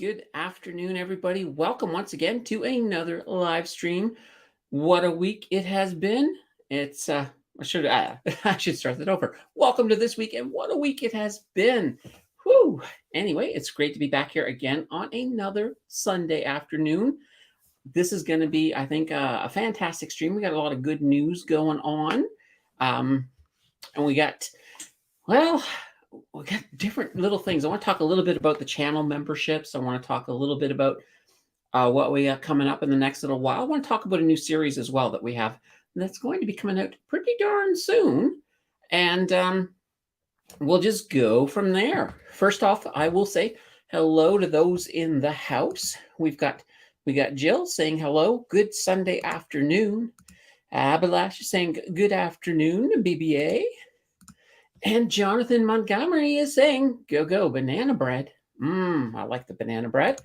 Good afternoon, everybody. Welcome once again to another live stream. What a week it has been. It's I should I should start that over. Welcome to this week, and what a week it has been. Whew. Anyway, it's great to be back here again on another Sunday afternoon. This is going to be, I think, a fantastic stream. We got a lot of good news going on, and well, we got different little things. I want to talk a little bit about the channel memberships. I want to talk a little bit about what we got coming up in the next little while. I want to talk about a new series as well that we have that's going to be coming out pretty darn soon. And we'll just go from there. First off, I will say hello to those in the house. We got Jill saying hello. Good Sunday afternoon. Abalash is saying good afternoon, BBA. And Jonathan Montgomery is saying, go, banana bread. I like the banana bread.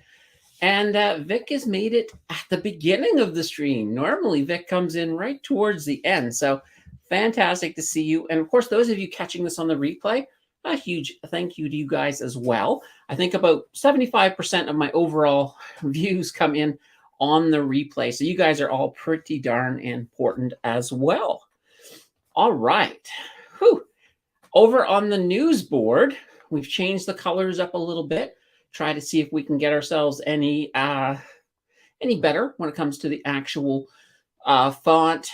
And Vic has made it at the beginning of the stream. Normally, Vic comes in right towards the end. So fantastic to see you. And of course, those of you catching this on the replay, a huge thank you to you guys as well. I think about 75% of my overall views come in on the replay. So you guys are all pretty darn important as well. All right. Whew. Over on the news board, we've changed the colors up a little bit. Try to see if we can get ourselves any better when it comes to the actual font,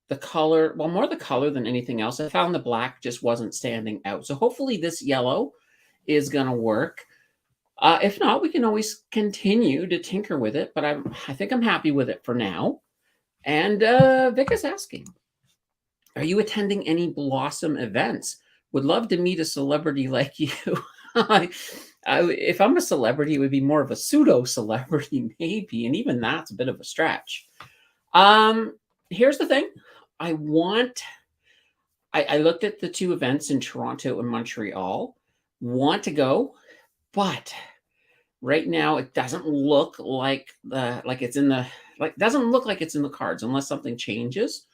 the color. Well, more the color than anything else. I found the black just wasn't standing out. So hopefully this yellow is going to work. If not, we can always continue to tinker with it. But I think I'm happy with it for now. And Vic is asking, are you attending any Blossom events? Would love to meet a celebrity like you. If I'm a celebrity, it would be more of a pseudo celebrity, maybe, and even that's a bit of a stretch. Here's the thing: I looked at the two events in Toronto and Montreal. Want to go, but right now it doesn't look like it's in the cards unless something changes.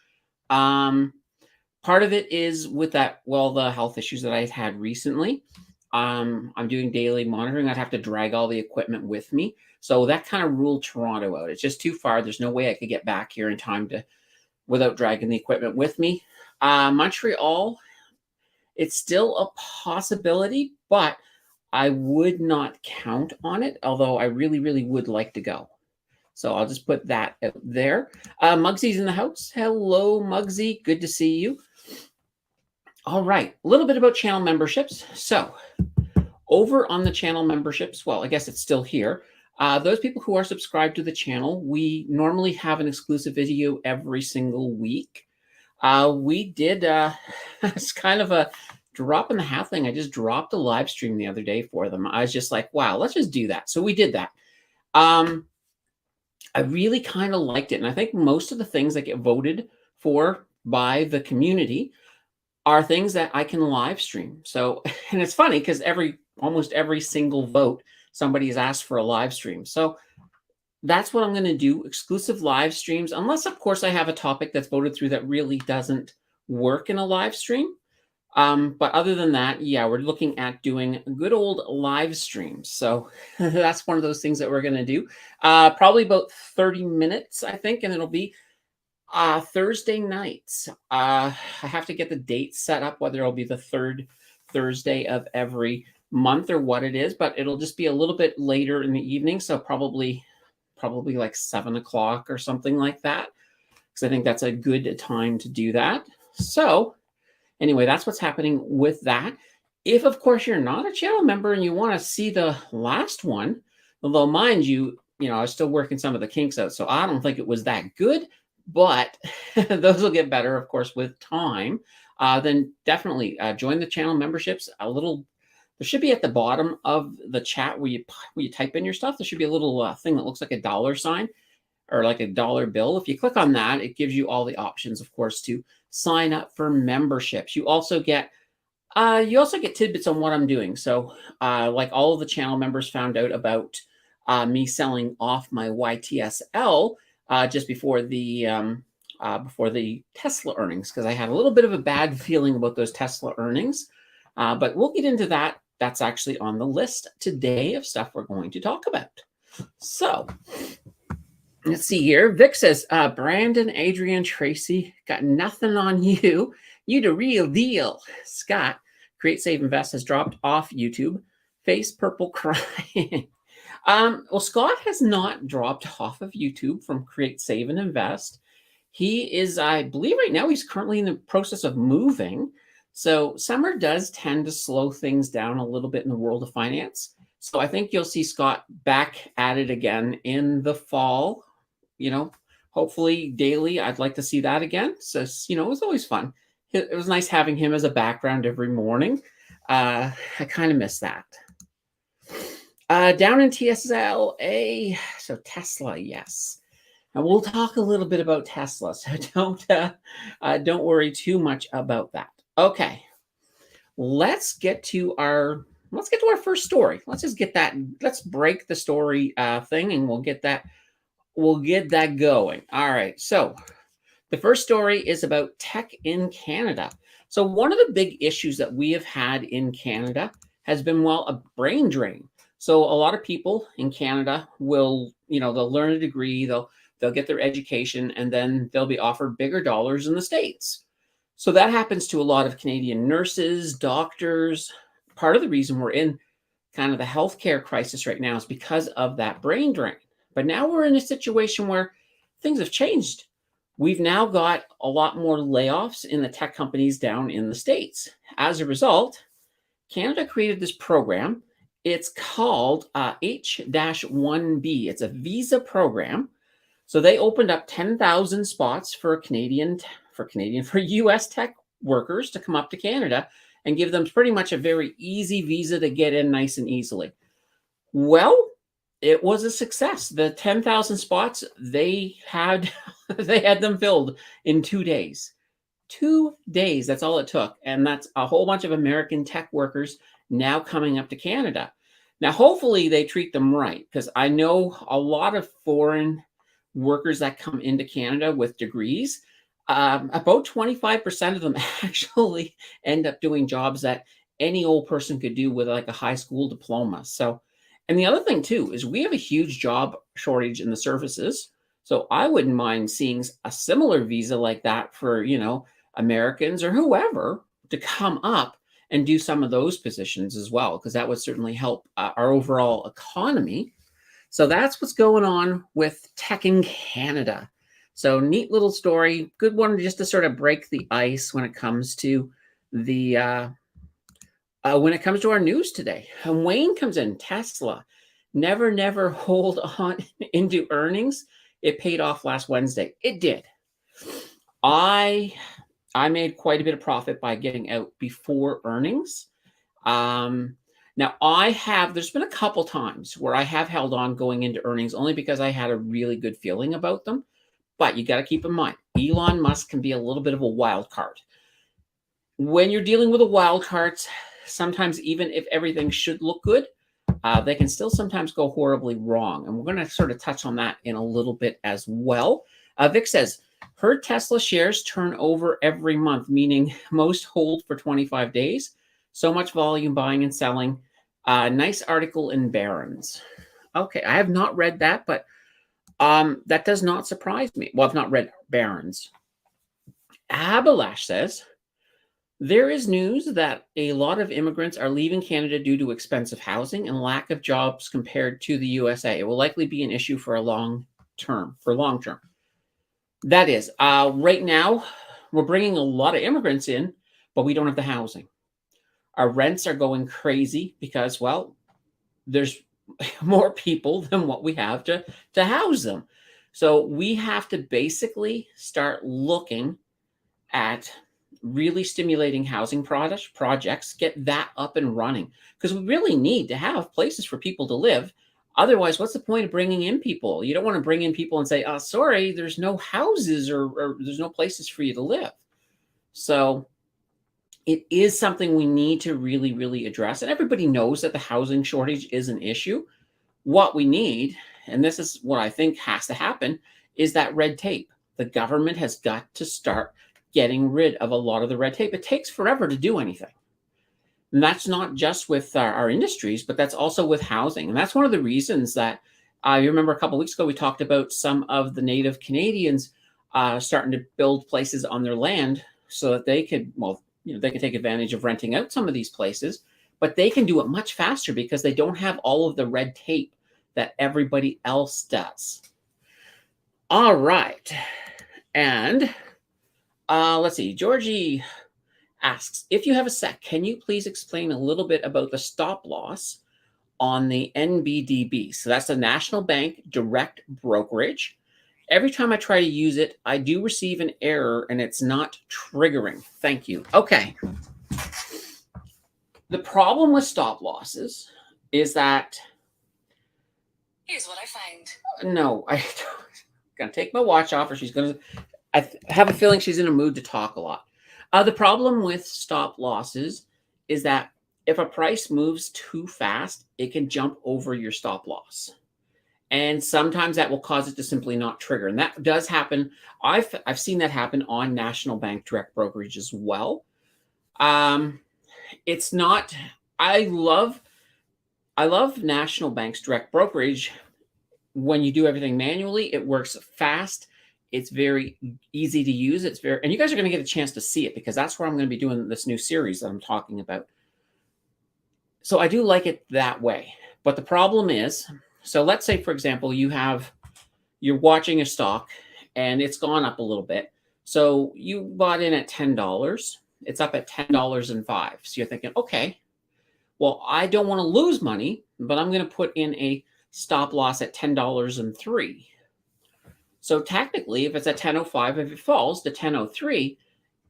Part of it is with the health issues that I've had recently. I'm doing daily monitoring. I'd have to drag all the equipment with me. So that kind of ruled Toronto out. It's just too far. There's no way I could get back here in time without dragging the equipment with me. Montreal, it's still a possibility, but I would not count on it, although I really, really would like to go. So I'll just put that out there. Mugsy's in the house. Hello, Mugsy. Good to see you. All right, a little bit about channel memberships. So over on the channel memberships, well, I guess it's still here. Those people who are subscribed to the channel, we normally have an exclusive video every single week. We did, it's kind of a drop in the hat thing. I just dropped a live stream the other day for them. I was just like, wow, let's just do that. So we did that. I really kind of liked it. And I think most of the things that get voted for by the community are things that I can live stream. So, and it's funny because almost every single vote, somebody has asked for a live stream. So that's what I'm going to do, exclusive live streams, unless of course I have a topic that's voted through that really doesn't work in a live stream. But other than that, yeah, we're looking at doing good old live streams. So that's one of those things that we're going to do. Probably about 30 minutes, I think, and it'll be Thursday nights. I have to get the date set up, whether it'll be the third Thursday of every month or what it is, but it'll just be a little bit later in the evening. So probably like 7 o'clock or something like that, because I think that's a good time to do that. So anyway, that's what's happening with that. If, of course, you're not a channel member and you want to see the last one, although mind you, I was still working some of the kinks out, so I don't think it was that good, but those will get better, of course, with time. Then definitely join the channel memberships. There should be at the bottom of the chat where you type in your stuff, there should be a little thing that looks like a $, or like a dollar bill. If you click on that, it gives you all the options, of course, to sign up for memberships. You also get tidbits on what I'm doing. So like all of the channel members found out about me selling off my YTSL just before the Tesla earnings, because I had a little bit of a bad feeling about those Tesla earnings. But we'll get into that that's actually on the list today of stuff we're going to talk about. So let's see here. Vic says, Brandon, Adrian, Tracy, got nothing on you. You the real deal. Scott, Create, Save, Invest has dropped off YouTube. Face purple crying. Well, Scott has not dropped off of YouTube from Create, Save, and Invest. He is, I believe right now, he's currently in the process of moving. So summer does tend to slow things down a little bit in the world of finance. So I think you'll see Scott back at it again in the fall, hopefully daily. I'd like to see that again. So, it was always fun. It was nice having him as a background every morning. I kind of miss that. Down in TSLA, so Tesla, yes. And we'll talk a little bit about Tesla, so don't worry too much about that. Okay, let's get to our first story. Let's break the story thing, and we'll get that going. All right, so the first story is about tech in Canada. So one of the big issues that we have had in Canada has been, a brain drain. So a lot of people in Canada will, they'll learn a degree, they'll get their education, and then they'll be offered bigger dollars in the States. So that happens to a lot of Canadian nurses, doctors. Part of the reason we're in kind of the healthcare crisis right now is because of that brain drain. But now we're in a situation where things have changed. We've now got a lot more layoffs in the tech companies down in the States. As a result, Canada created this program. It's called H-1B. It's a visa program. So they opened up 10,000 spots for U.S. tech workers to come up to Canada and give them pretty much a very easy visa to get in nice and easily. Well, it was a success. The 10,000 spots, they had them filled in 2 days. 2 days, that's all it took. And that's a whole bunch of American tech workers now coming up to Canada. Now, hopefully they treat them right, because I know a lot of foreign workers that come into Canada with degrees, about 25% of them actually end up doing jobs that any old person could do with like a high school diploma. So, and the other thing too is we have a huge job shortage in the services. So I wouldn't mind seeing a similar visa like that for, Americans or whoever to come up and do some of those positions as well, because that would certainly help our overall economy. So that's what's going on with tech in Canada. So neat little story, good one just to sort of break the ice when it comes to our news today. And Wayne comes in, Tesla, never hold on into earnings. It paid off last Wednesday. It did. I made quite a bit of profit by getting out before earnings. Now there's been a couple times where I have held on going into earnings only because I had a really good feeling about them. But you got to keep in mind, Elon Musk can be a little bit of a wild card. When you're dealing with a wild card, sometimes even if everything should look good, they can still sometimes go horribly wrong. And we're going to sort of touch on that in a little bit as well. Vic says, heard Tesla shares turn over every month, meaning most hold for 25 days. So much volume buying and selling. Nice article in Barron's. Okay, I have not read that, but that does not surprise me. Well, I've not read Barron's. Abalash says, there is news that a lot of immigrants are leaving Canada due to expensive housing and lack of jobs compared to the USA. It will likely be an issue for long term. That is, right now, we're bringing a lot of immigrants in, but we don't have the housing. Our rents are going crazy because, there's more people than what we have to house them. So we have to basically start looking at really stimulating housing projects, get that up and running, because we really need to have places for people to live. Otherwise, what's the point of bringing in people? You don't want to bring in people and say, sorry, there's no houses or there's no places for you to live. So it is something we need to really, really address. And everybody knows that the housing shortage is an issue. What we need, and this is what I think has to happen, is that red tape. The government has got to start getting rid of a lot of the red tape. It takes forever to do anything. And that's not just with our industries, but that's also with housing. And that's one of the reasons that you remember a couple of weeks ago, we talked about some of the Native Canadians starting to build places on their land so that they could, well, they can take advantage of renting out some of these places, but they can do it much faster because they don't have all of the red tape that everybody else does. All right. And let's see, Georgie asks, if you have a sec, can you please explain a little bit about the stop loss on the NBDB? So that's the National Bank Direct Brokerage. Every time I try to use it, I do receive an error and it's not triggering. Thank you. Okay. The problem with stop losses is that... Here's what I find. No, I'm going to take my watch off, or she's going to... I have a feeling she's in a mood to talk a lot. The problem with stop losses is that if a price moves too fast, it can jump over your stop loss. And sometimes that will cause it to simply not trigger. And that does happen. I've seen that happen on National Bank Direct Brokerage as well. It's not... I love National Bank's Direct Brokerage. When you do everything manually, it works fast. It's very easy to use. And you guys are going to get a chance to see it because that's where I'm going to be doing this new series that I'm talking about. So I do like it that way. But the problem is, so let's say, for example, you're watching a stock and it's gone up a little bit. So you bought in at $10. It's up at $10.05. So you're thinking, okay, well, I don't want to lose money, but I'm going to put in a stop loss at $10.03. So technically, if it's at 10.05, if it falls to 10.03,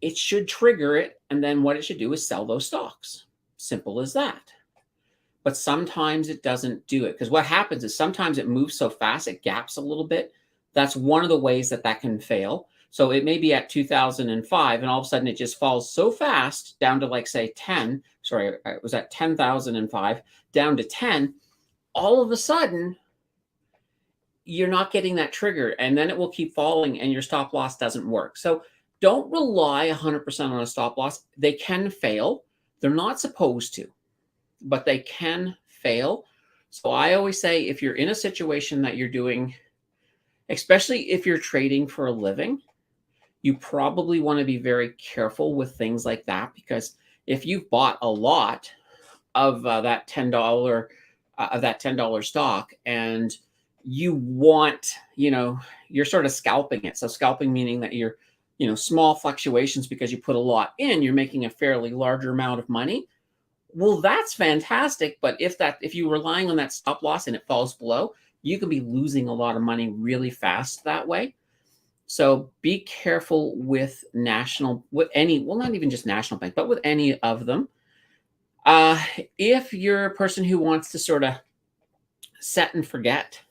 it should trigger it. And then what it should do is sell those stocks. Simple as that. But sometimes it doesn't do it, because what happens is sometimes it moves so fast, it gaps a little bit. That's one of the ways that can fail. So it may be at 2005, and all of a sudden it just falls so fast down to, like, say 10. Sorry, it was at 10,005 down to 10. All of a sudden, you're not getting that trigger, and then it will keep falling and your stop loss doesn't work. So don't rely 100% on a stop loss. They can fail. They're not supposed to, but they can fail. So I always say, if you're in a situation that you're doing, especially if you're trading for a living, you probably want to be very careful with things like that, because if you've bought a lot of that $10 stock and you want, you're sort of scalping it. So scalping meaning that you're, small fluctuations because you put a lot in, you're making a fairly larger amount of money. Well, that's fantastic. But if you're relying on that stop loss and it falls below, you can be losing a lot of money really fast that way. So be careful with not even just National Bank, but with any of them. If you're a person who wants to sort of set and forget,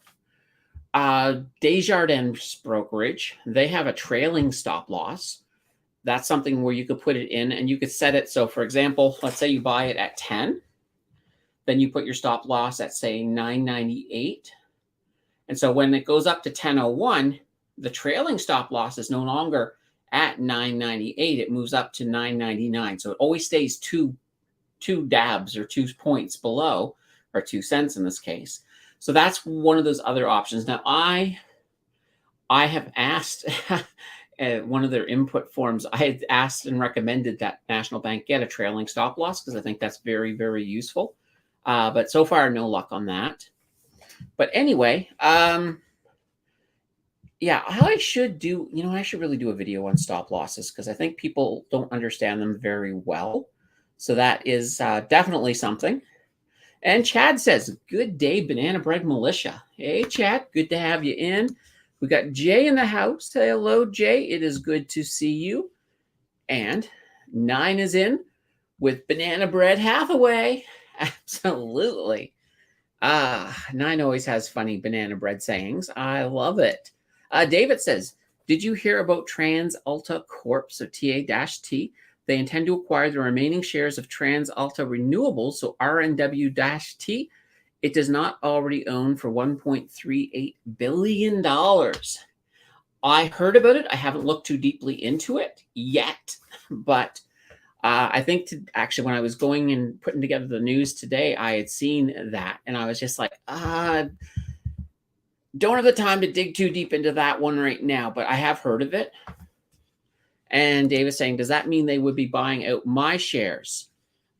Desjardins Brokerage, they have a trailing stop loss. That's something where you could put it in and you could set it. So for example, let's say you buy it at 10, then you put your stop loss at, say, 9.98. And so when it goes up to 10.01, the trailing stop loss is no longer at 9.98. It moves up to 9.99. So it always stays two dabs or 2 points below, or 2 cents in this case. So that's one of those other options. Now, I have asked one of their input forms, I had asked and recommended that National Bank get a trailing stop loss because I think that's very, very useful. But so far, no luck on that. But anyway, yeah, I should really do a video on stop losses because I think people don't understand them very well. So that is definitely something. And Chad says, good day, Banana Bread Militia. Hey, Chad, good to have you in. We got Jay in the house. Say hello, Jay. It is good to see you. And 9 is in with Banana Bread Hathaway. Absolutely. 9 always has funny banana bread sayings. I love it. David says, did you hear about TransAlta Corp, so TA-T? They intend to acquire the remaining shares of TransAlta Renewables, so RNW-T. It does not already own for $1.38 billion. I heard about it. I haven't looked too deeply into it yet, but I think actually, when I was going and putting together the news today, I had seen that, and I was just like, don't have the time to dig too deep into that one right now, but I have heard of it. And Dave is saying, does that mean they would be buying out my shares?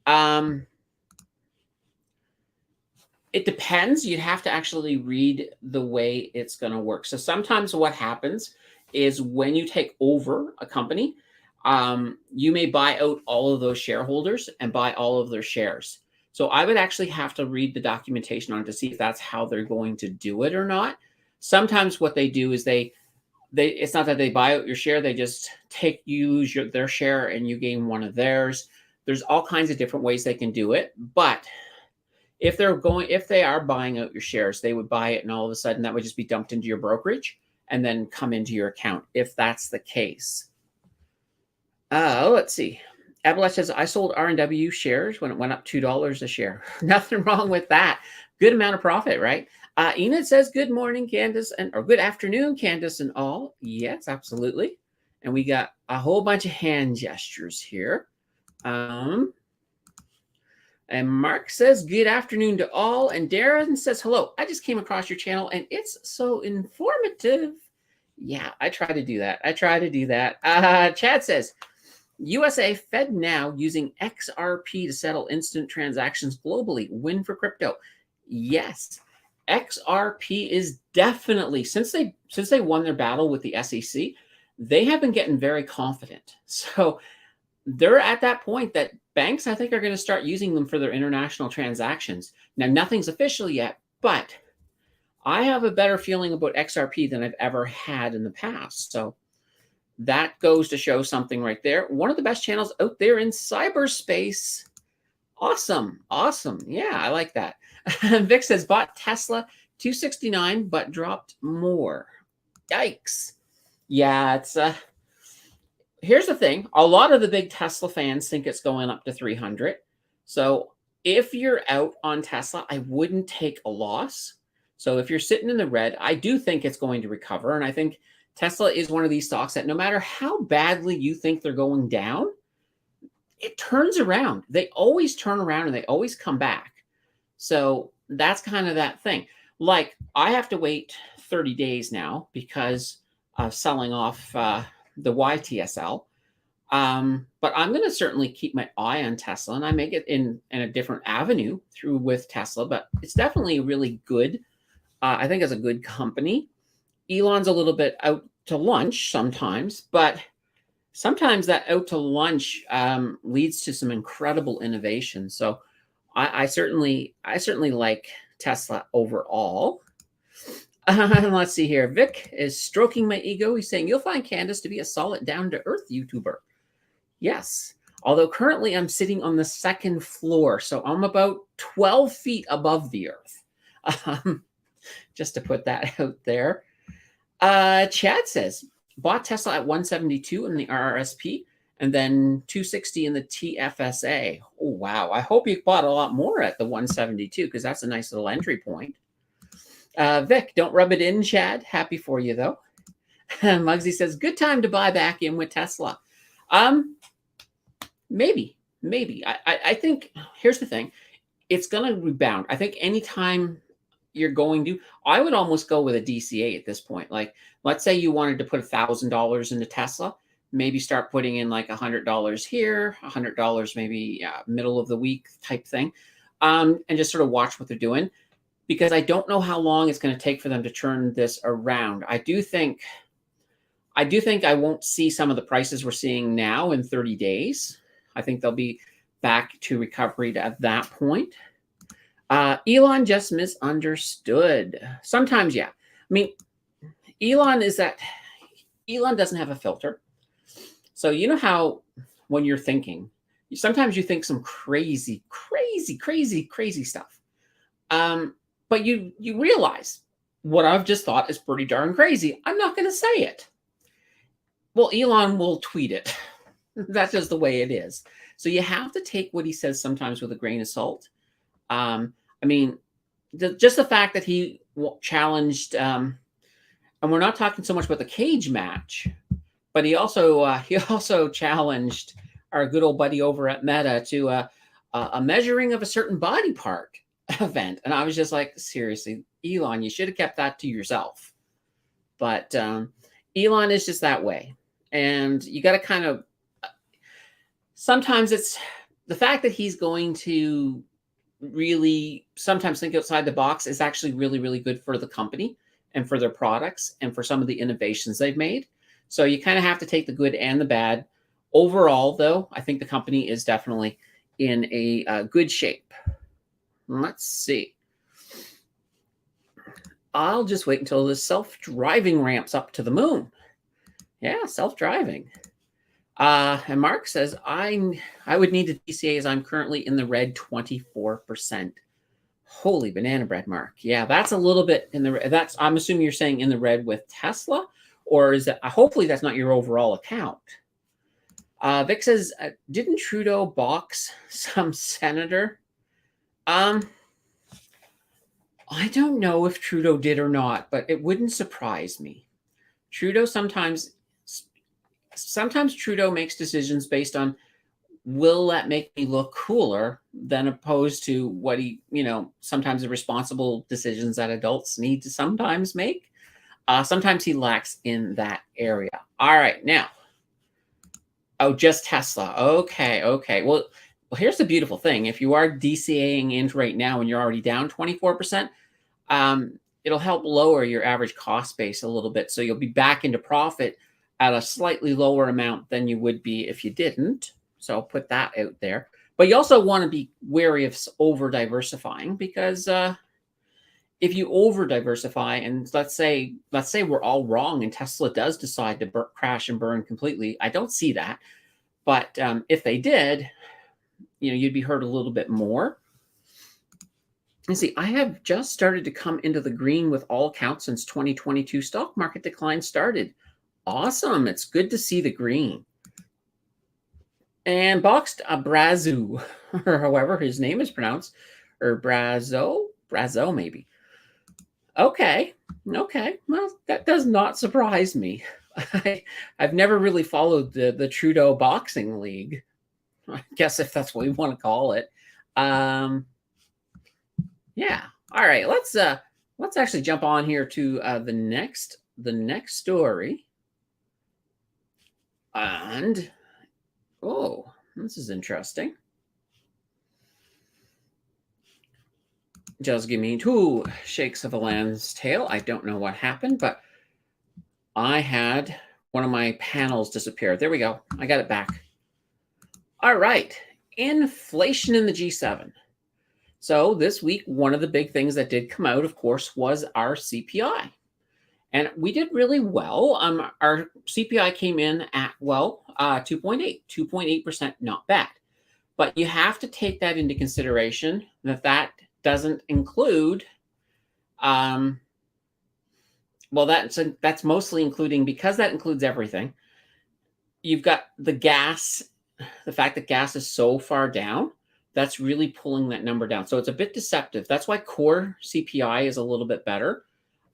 It depends. You'd have to actually read the way it's going to work. So sometimes what happens is when you take over a company, you may buy out all of those shareholders and buy all of their shares. So I would actually have to read the documentation on it to see if that's how they're going to do it or not. Sometimes what they do is they it's not that they buy out your share, they just lose their share and you gain one of theirs. There's all kinds of different ways they can do it, but if they are buying out your shares, they would buy it and all of a sudden that would just be dumped into your brokerage and then come into your account if that's the case. Let's see. Abelette says, I sold R&W shares when it went up $2 a share. Nothing wrong with that. Good amount of profit, right? Enid says, good morning, Candace, or good afternoon, Candace and all. Yes, absolutely. And we got a whole bunch of hand gestures here. And Mark says, good afternoon to all. And Darren says, hello. I just came across your channel and it's so informative. Yeah, I try to do that. Chad says, USA Fed now using XRP to settle instant transactions globally. Win for crypto. Yes, XRP is definitely, since they won their battle with the SEC, they have been getting very confident. So they're at that point that banks, I think, are going to start using them for their international transactions. Now, nothing's official yet, but I have a better feeling about XRP than I've ever had in the past. So that goes to show something right there. One of the best channels out there in cyberspace. Awesome. Yeah, I like that. Vic says, bought Tesla $269, but dropped more. Yikes. Yeah, it's here's the thing. A lot of the big Tesla fans think it's going up to 300. So if you're out on Tesla, I wouldn't take a loss. So if you're sitting in the red, I do think it's going to recover. And I think Tesla is one of these stocks that no matter how badly you think they're going down, it turns around. They always turn around and they always come back. So that's kind of that thing. Like, I have to wait 30 days now because of selling off the YTSL. But I'm going to certainly keep my eye on Tesla, and I may get in a different avenue through with Tesla, but it's definitely really good. I think it's a good company. Elon's a little bit out to lunch sometimes, but sometimes that out to lunch leads to some incredible innovation. So I certainly like Tesla overall. Let's see here. Vic is stroking my ego. He's saying, you'll find Candace to be a solid down-to-earth YouTuber. Yes. Although currently I'm sitting on the second floor, so I'm about 12 feet above the earth. Just to put that out there. Chad says, bought Tesla at 172 in the RRSP and then 260 in the TFSA. Oh, wow. I hope you bought a lot more at the 172 because that's a nice little entry point. Vic, don't rub it in, Chad. Happy for you, though. Muggsy says, good time to buy back in with Tesla. Maybe. I think, here's the thing. It's going to rebound. I think anytime you're going to, I would almost go with a DCA at this point. Like, let's say you wanted to put $1,000 into Tesla, maybe start putting in like $100 here, $100 maybe middle of the week type thing, and just sort of watch what they're doing, because I don't know how long it's going to take for them to turn this around. I do think I won't see some of the prices we're seeing now in 30 days. I think they'll be back to recovery at that point. Elon just misunderstood. Sometimes, yeah. I mean, Elon doesn't have a filter. So you know how when you're thinking, sometimes you think some crazy stuff. But you realize what I've just thought is pretty darn crazy. I'm not going to say it. Well, Elon will tweet it. That's just the way it is. So you have to take what he says sometimes with a grain of salt. I mean, just the fact that he challenged, and we're not talking so much about the cage match, but he also challenged our good old buddy over at Meta to a measuring of a certain body part event. And I was just like, seriously, Elon, you should have kept that to yourself. But Elon is just that way. And you got to kind of, sometimes it's the fact that he's going to really sometimes think outside the box is actually really, really good for the company and for their products and for some of the innovations they've made. So you kind of have to take the good and the bad. Overall, though, I think the company is definitely in a good shape. Let's see. I'll just wait until the self-driving ramps up to the moon. Yeah, self-driving. And Mark says, I would need to DCA as I'm currently in the red 24%. Holy banana bread, Mark. Yeah, that's a little bit in the that's I'm assuming you're saying in the red with Tesla, or is that hopefully that's not your overall account. Vic says, didn't Trudeau box some senator? I don't know if Trudeau did or not, but it wouldn't surprise me. Trudeau sometimes Trudeau makes decisions based on, will that make me look cooler, than opposed to what he, sometimes the responsible decisions that adults need to sometimes make. Sometimes he lacks in that area. All right, now. Oh, just Tesla. Okay. Well, here's the beautiful thing. If you are DCAing in right now and you're already down 24%, it'll help lower your average cost base a little bit. So you'll be back into profit at a slightly lower amount than you would be if you didn't. So I'll put that out there. But you also want to be wary of over diversifying, because if you over diversify, and let's say we're all wrong and Tesla does decide to crash and burn completely, I don't see that. But if they did, you'd be hurt a little bit more. And see, I have just started to come into the green with all accounts since 2022 stock market decline started. Awesome. It's good to see the green. And boxed a Brazu, or however his name is pronounced, or Brazo maybe. Okay. Well, that does not surprise me. I've never really followed the Trudeau Boxing League, I guess, if that's what we want to call it. Yeah. All right. Let's actually jump on here to the next story. And oh, this is interesting. Just give me 2 shakes of a lamb's tail. I don't know what happened, but I had one of my panels disappear. There we go. I got it back. All right. Inflation in the G7. So this week, one of the big things that did come out, of course, was our CPI. And we did really well. Our CPI came in at, 2.8%, not bad. But you have to take that into consideration, that doesn't include, that's mostly including, because that includes everything. You've got the gas, the fact that gas is so far down, that's really pulling that number down. So it's a bit deceptive. That's why core CPI is a little bit better,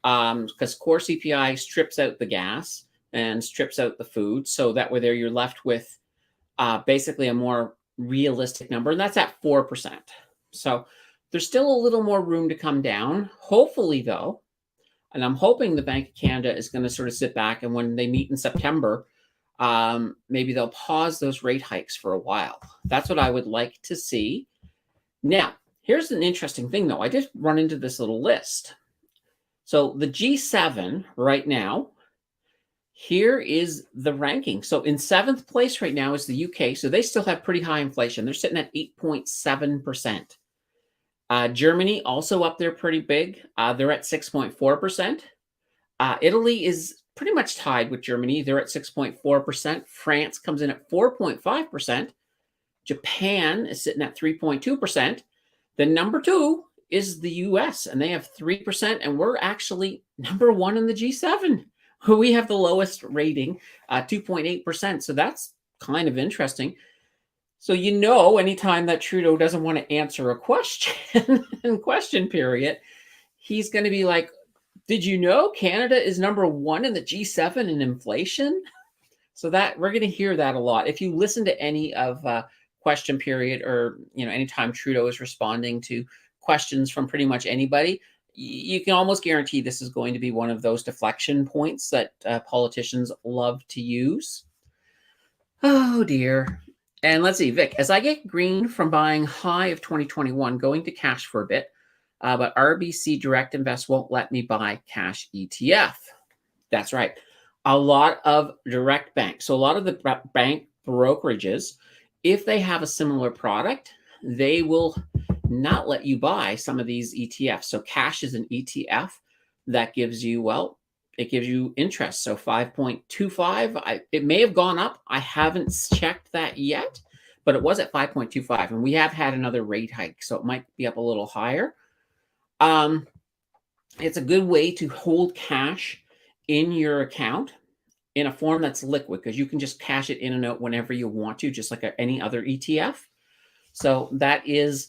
because core CPI strips out the gas and strips out the food. So that way there you're left with basically a more realistic number, and that's at 4%. So there's still a little more room to come down. Hopefully, though, and I'm hoping the Bank of Canada is going to sort of sit back, and when they meet in September, maybe they'll pause those rate hikes for a while. That's what I would like to see. Now, here's an interesting thing, though. I just run into this little list. So the G7 right now, here is the ranking. So in 7th place right now is the UK. So they still have pretty high inflation. They're sitting at 8.7%. Germany also up there pretty big. They're at 6.4%. Italy is pretty much tied with Germany. They're at 6.4%. France comes in at 4.5%. Japan is sitting at 3.2%. Then number 2 is the US, and they have 3%, and we're actually number 1 in the G7. We have the lowest rating, 2.8%. So that's kind of interesting. So anytime that Trudeau doesn't want to answer a question in question period, he's going to be like, did you know Canada is number 1 in the G7 in inflation? So that we're going to hear that a lot. If you listen to any of question period, or anytime Trudeau is responding to questions from pretty much anybody, you can almost guarantee this is going to be one of those deflection points that politicians love to use. Oh dear. And let's see, Vic, as I get green from buying high of 2021, going to cash for a bit, but RBC Direct Invest won't let me buy cash ETF. That's right. A lot of direct banks, so a lot of the bank brokerages, if they have a similar product, they will not let you buy some of these ETFs. So cash is an ETF that gives you, well, it gives you interest. So 5.25, it may have gone up. I haven't checked that yet, but it was at 5.25, and we have had another rate hike, so it might be up a little higher. It's a good way to hold cash in your account in a form that's liquid, because you can just cash it in and out whenever you want to, just like any other ETF. So that is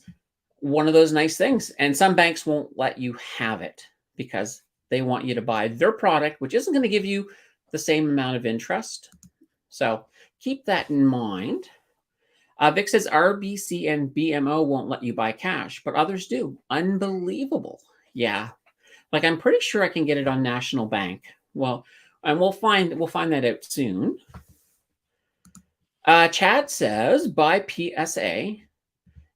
one of those nice things. And some banks won't let you have it because they want you to buy their product, which isn't going to give you the same amount of interest. So keep that in mind. Vic says RBC and BMO won't let you buy cash, but others do. Unbelievable. Yeah. Like, I'm pretty sure I can get it on National Bank. Well, and we'll find that out soon. Chad says buy PSA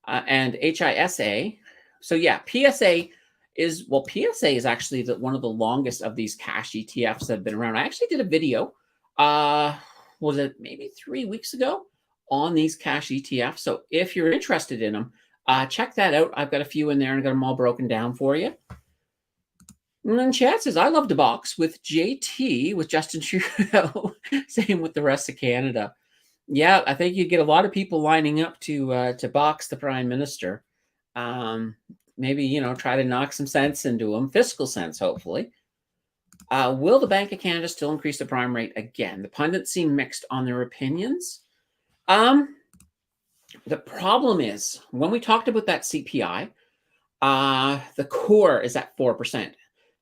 and HISA. So yeah, PSA is actually one of the longest of these cash ETFs that have been around. I actually did a video, was it maybe 3 weeks ago, on these cash ETFs. So if you're interested in them, check that out. I've got a few in there and I got them all broken down for you. And then Chad says, I love to box with JT, with Justin Trudeau. Same with the rest of Canada. Yeah, I think you get a lot of people lining up to box the Prime Minister. Maybe, try to knock some sense into him, fiscal sense, hopefully. Will the Bank of Canada still increase the prime rate again? The pundits seem mixed on their opinions. The problem is, when we talked about that CPI, the core is at 4%.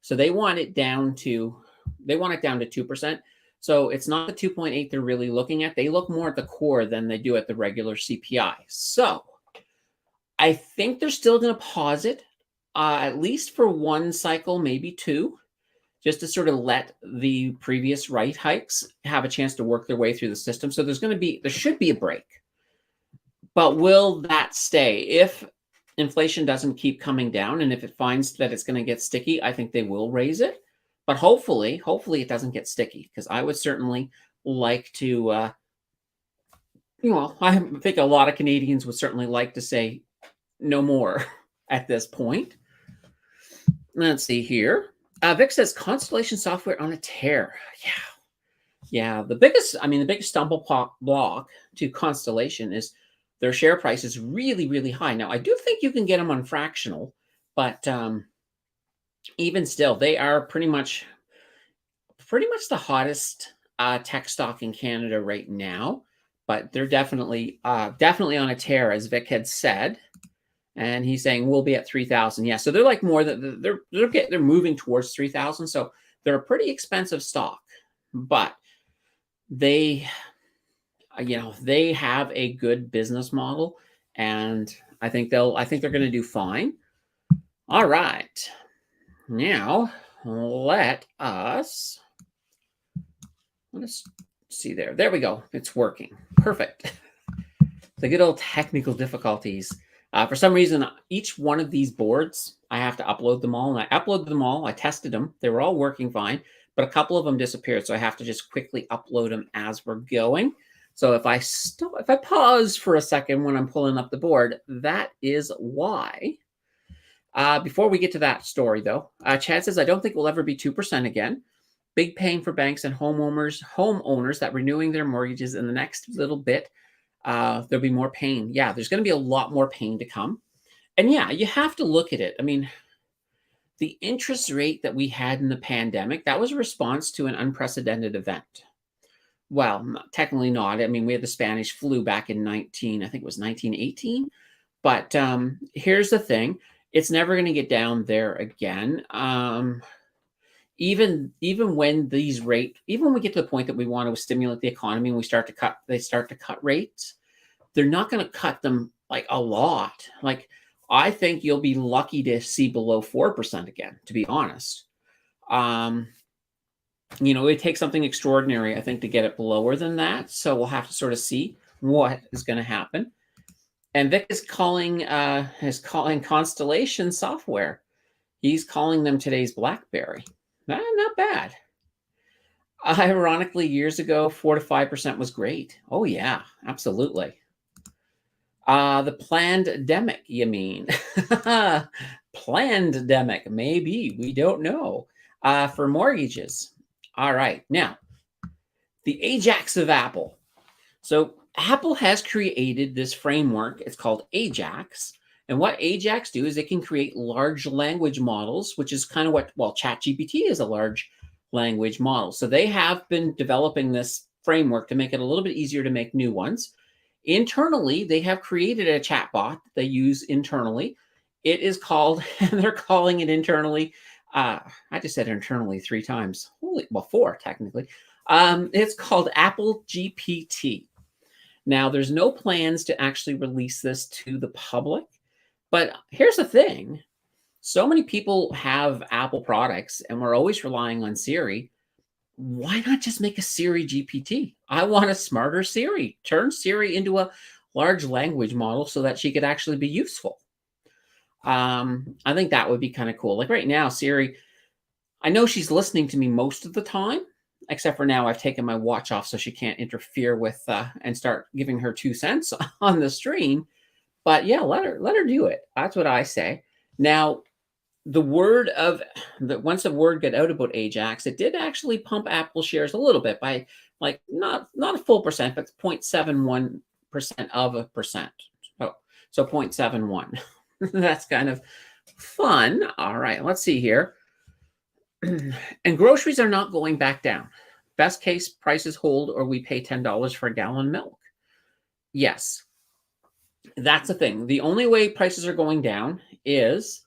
So they want it down to 2%. So it's not the 2.8 they're really looking at. They look more at the core than they do at the regular CPI. So I think they're still going to pause it, at least for one cycle, maybe two, just to sort of let the previous rate hikes have a chance to work their way through the system. So there should be a break. But will that stay? If inflation doesn't keep coming down, and if it finds that it's going to get sticky, I think they will raise it. But hopefully it doesn't get sticky, because I would certainly like to, I think a lot of Canadians would certainly like to say no more at this point. Let's see here. Vic says Constellation Software on a tear. Yeah. The biggest stumble block to Constellation is their share price is really, really high. Now, I do think you can get them on fractional, but even still, they are pretty much the hottest tech stock in Canada right now. But they're definitely on a tear, as Vic had said. And he's saying we'll be at 3,000. Yeah, so they're like more than they're moving towards 3,000. So they're a pretty expensive stock, but they have a good business model, and I think they're going to do fine. All right, now let us see there. There we go. It's working. Perfect. The good old technical difficulties. For some reason, each one of these boards, I have to upload them all. And I uploaded them all. I tested them. They were all working fine, but a couple of them disappeared. So I have to just quickly upload them as we're going. So if I pause for a second when I'm pulling up the board, that is why. Before we get to that story, though, Chad says, I don't think we'll ever be 2% again. Big pain for banks and homeowners that renewing their mortgages in the next little bit. There'll be more pain. Yeah, there's going to be a lot more pain to come. And yeah, you have to look at it. I mean, the interest rate that we had in the pandemic, that was a response to an unprecedented event. Well, technically not. I mean, we had the Spanish flu back in 1918. But here's the thing. It's never going to get down there again. even when even when we get to the point that we want to stimulate the economy and they start to cut rates, they're not going to cut them like a lot. Like, I think you'll be lucky to see below 4% again, to be honest. Um, it takes something extraordinary, I think, to get it lower than that. So we'll have to sort of see what is going to happen. And Vic is calling Constellation Software. He's calling them today's BlackBerry. Not bad. Ironically, years ago, 4 to 5% was great. Oh yeah, absolutely. The plandemic, you mean? Plandemic, maybe. We don't know. For mortgages. All right. Now, the Ajax of Apple. So Apple has created this framework. It's called Ajax. And what Ajax do is it can create large language models, which is kind of well, ChatGPT is a large language model. So they have been developing this framework to make it a little bit easier to make new ones. Internally, they have created a chatbot that they use internally. It is called, and they're calling it internally. I just said internally 3 times. Well, 4 technically. It's called Apple GPT. Now, there's no plans to actually release this to the public. But here's the thing. So many people have Apple products, and we're always relying on Siri. Why not just make a Siri GPT? I want a smarter Siri. Turn Siri into a large language model so that she could actually be useful. I think that would be kind of cool. Like right now, Siri, I know she's listening to me most of the time, except for now I've taken my watch off so she can't interfere with and start giving her 2 cents on the stream. But yeah, let her do it. That's what I say. Now, once the word got out about Ajax, it did actually pump Apple shares a little bit by like not a full percent, but 0.71% of a percent. So 0.71. That's kind of fun. All right, let's see here. And groceries are not going back down. Best case, prices hold or we pay $10 for a gallon of milk. Yes, that's the thing. The only way prices are going down is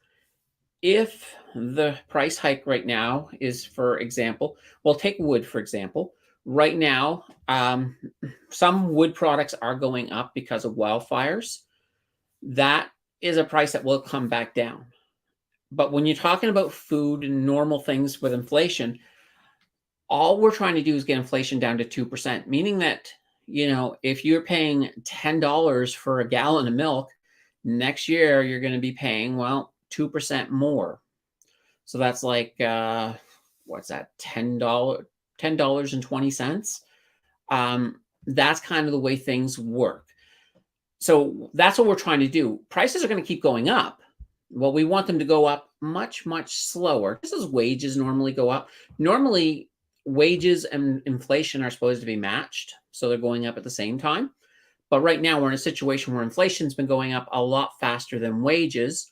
if the price hike right now is, for example, well, take wood, for example. Right now, some wood products are going up because of wildfires. That is a price that will come back down. But when you're talking about food and normal things with inflation, all we're trying to do is get inflation down to 2%, meaning that, if you're paying $10 for a gallon of milk, next year you're going to be paying, well, 2% more. So that's like, what's that? $10.20. That's kind of the way things work. So that's what we're trying to do. Prices are going to keep going up. Well, we want them to go up much, much slower. This is wages normally go up. Normally, wages and inflation are supposed to be matched. So they're going up at the same time. But right now, we're in a situation where inflation's been going up a lot faster than wages.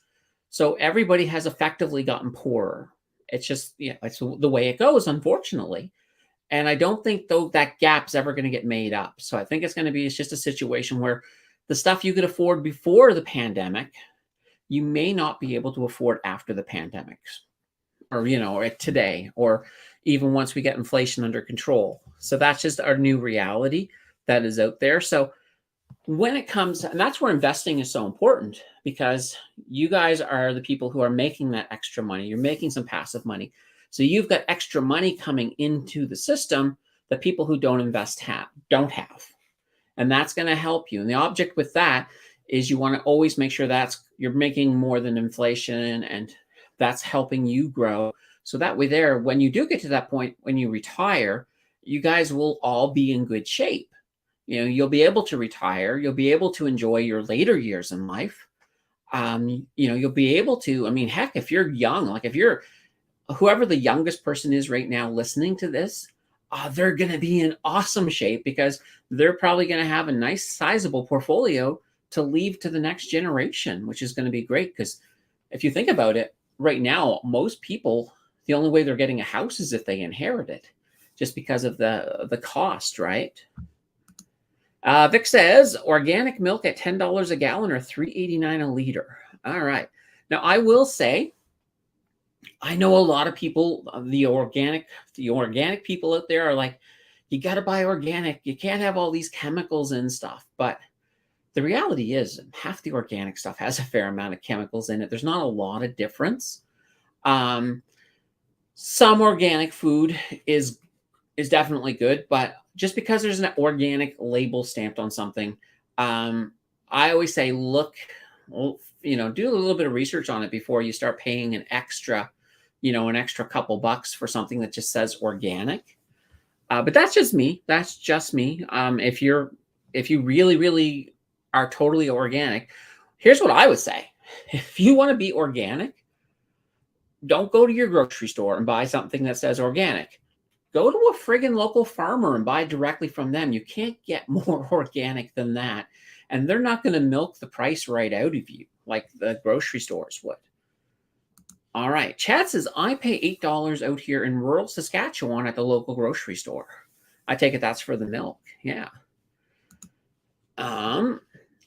So everybody has effectively gotten poorer. It's just, it's the way it goes, unfortunately. And I don't think, though, that gap's ever going to get made up. So I think it's just a situation where the stuff you could afford before the pandemic, you may not be able to afford after the pandemic or, or today, or even once we get inflation under control. So that's just our new reality that is out there. So when it comes, and that's where investing is so important, because you guys are the people who are making that extra money. You're making some passive money. So you've got extra money coming into the system that people who don't invest don't have. And that's going to help you. And the object with that is you want to always make sure you're making more than inflation, and that's helping you grow. So that way there, when you do get to that point, when you retire, you guys will all be in good shape. You'll be able to retire. You'll be able to enjoy your later years in life. You'll be able to, heck, if you're young, like if you're whoever the youngest person is right now listening to this, they're going to be in awesome shape because they're probably going to have a nice sizable portfolio to leave to the next generation, which is going to be great. Because if you think about it, right now, most people, the only way they're getting a house is if they inherit it, just because of the cost, right? Vic says organic milk at $10 a gallon or $3.89 a liter. All right. Now, I will say I know a lot of people, the organic people out there are like, you got to buy organic. You can't have all these chemicals and stuff. But the reality is, half the organic stuff has a fair amount of chemicals in it. There's not a lot of difference. Um, some organic food is is definitely good, but just because there's an organic label stamped on something, um, I always say look, well, do a little bit of research on it before you start paying an extra couple bucks for something that just says organic. But that's just me. That's just me. If you really, really are totally organic, here's what I would say: if you want to be organic, don't go to your grocery store and buy something that says organic. Go to a friggin' local farmer and buy directly from them. You can't get more organic than that. And they're not going to milk the price right out of you like the grocery stores would. All right. Chad says, I pay $8 out here in rural Saskatchewan at the local grocery store. I take it that's for the milk. Yeah. Um,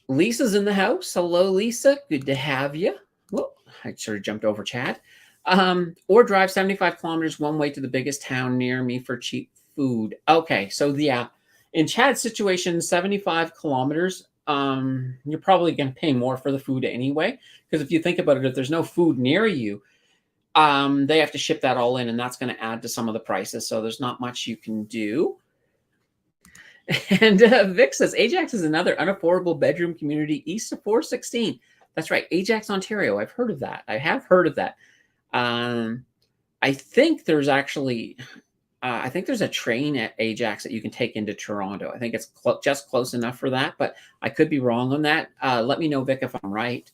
Lisa's in the house. Hello, Lisa. Good to have you. Whoa, I sort of jumped over Chad. Or drive 75 kilometers one way to the biggest town near me for cheap food. Okay, so yeah, in Chad's situation, 75 kilometers, you're probably going to pay more for the food anyway. Because if you think about it, if there's no food near you, they have to ship that all in, and that's going to add to some of the prices. So there's not much you can do. And Vic says Ajax is another unaffordable bedroom community east of 416. That's right, Ajax, Ontario. I've heard of that. I have heard of that. I think there's actually, I think there's a train at Ajax that you can take into Toronto. I think it's just close enough for that, but I could be wrong on that. Let me know, Vic, if I'm right.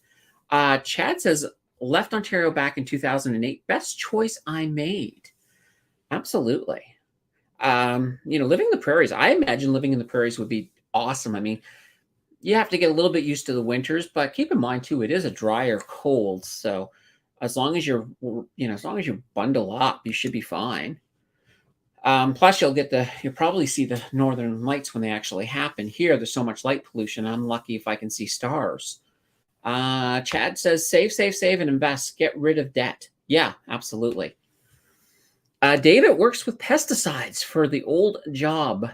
Chad says, left Ontario back in 2008. Best choice I made. Absolutely. Living in the prairies, I imagine living in the prairies would be awesome. I mean, you have to get a little bit used to the winters, but keep in mind too, it is a drier cold. So as long as as long as you bundle up, you should be fine. Plus, you'll probably see the northern lights when they actually happen. Here, there's so much light pollution. I'm lucky if I can see stars. Chad says, save, save, save, and invest. Get rid of debt. Yeah, absolutely. David works with pesticides for the old job.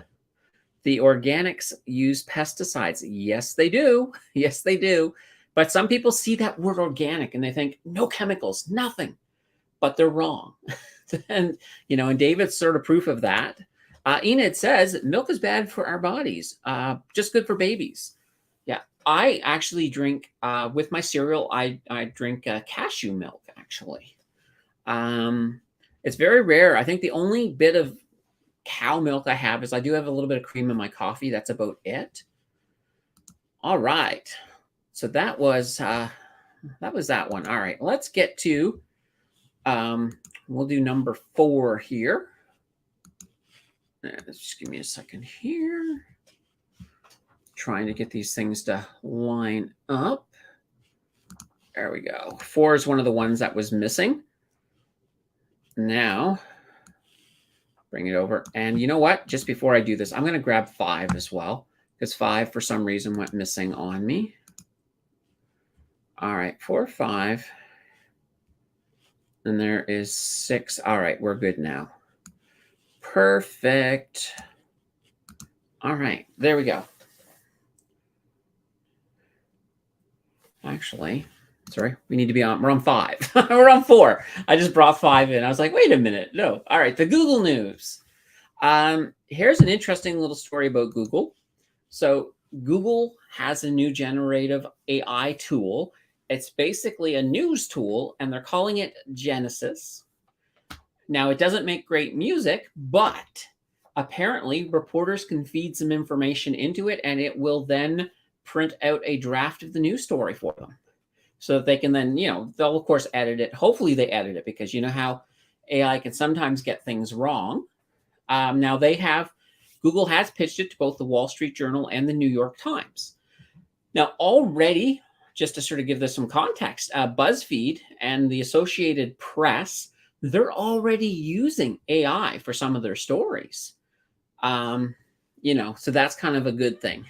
The organics use pesticides. Yes, they do. Yes, they do. But some people see that word organic and they think no chemicals, nothing. But they're wrong. and David's sort of proof of that. Enid says milk is bad for our bodies, just good for babies. Yeah, I actually drink with my cereal. I drink cashew milk actually. It's very rare. I think the only bit of cow milk I have is I do have a little bit of cream in my coffee. That's about it. All right. So that was that one. All right. Let's get to we'll do number 4 here. Just give me a second here. Trying to get these things to line up. There we go. 4 is one of the ones that was missing. Now bring it over. And you know what? Just before I do this, I'm going to grab 5 as well, because 5 for some reason went missing on me. All right, 4, 5. And there is 6. All right, we're good now. Perfect. All right, there we go. Actually, sorry, we need to be on, we're on 5. We're on 4. I just brought 5 in. I was like, wait a minute. No. All right, the Google News. Here's an interesting little story about Google. So Google has a new generative AI tool. It's basically a news tool, and they're calling it Genesis. Now, it doesn't make great music, but apparently reporters can feed some information into it, and it will then print out a draft of the news story for them. So that they can then, they'll of course edit it. Hopefully they edit it, because you know how AI can sometimes get things wrong. Now Google has pitched it to both the Wall Street Journal and the New York Times. Now already, just to sort of give this some context, BuzzFeed and the Associated Press, they're already using AI for some of their stories. So that's kind of a good thing.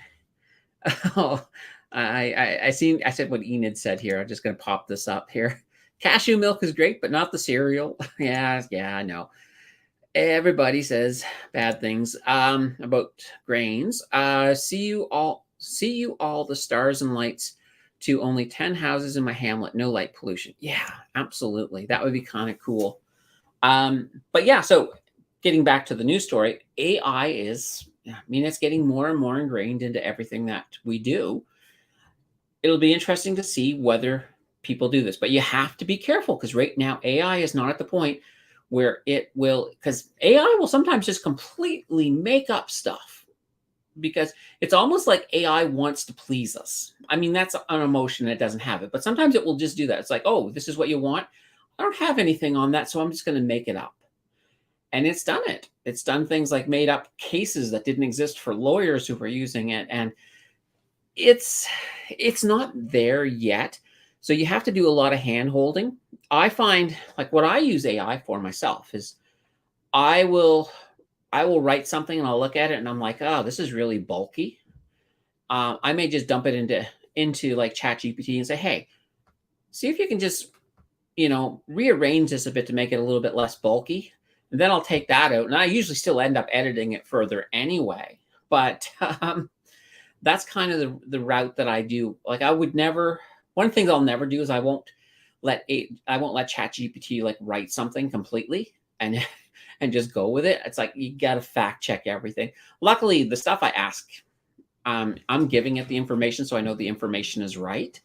I said what Enid said here. I'm just going to pop this up here. Cashew milk is great, but not the cereal. Yeah, yeah, I know. Everybody says bad things about grains. See you all the stars and lights to only 10 houses in my hamlet, no light pollution. Yeah, absolutely. That would be kind of cool. But yeah, so getting back to the news story, AI is, I mean, it's getting more and more ingrained into everything that we do. It'll be interesting to see whether people do this, but you have to be careful because right now AI is not at the point where it will, because AI will sometimes just completely make up stuff because it's almost like AI wants to please us. I mean, that's an emotion that doesn't have it, but sometimes it will just do that. It's like, oh, this is what you want. I don't have anything on that, so I'm just going to make it up. And it's done it. It's done things like made up cases that didn't exist for lawyers who were using it. And it's it's not there yet. So you have to do a lot of hand holding. I find like what I use AI for myself is I will I will write something and I'll look at it and I'm like, oh, this is really bulky. I may just dump it into like Chat GPT and say, hey, see if you can just rearrange this a bit to make it a little bit less bulky. And then I'll take that out. And I usually still end up editing it further anyway. But that's kind of the route that I do. Like I would never, one of the things I'll never do is I won't let ChatGPT like write something completely and and just go with it. It's like you got to fact check everything. Luckily, the stuff I ask, I'm giving it the information so I know the information is right.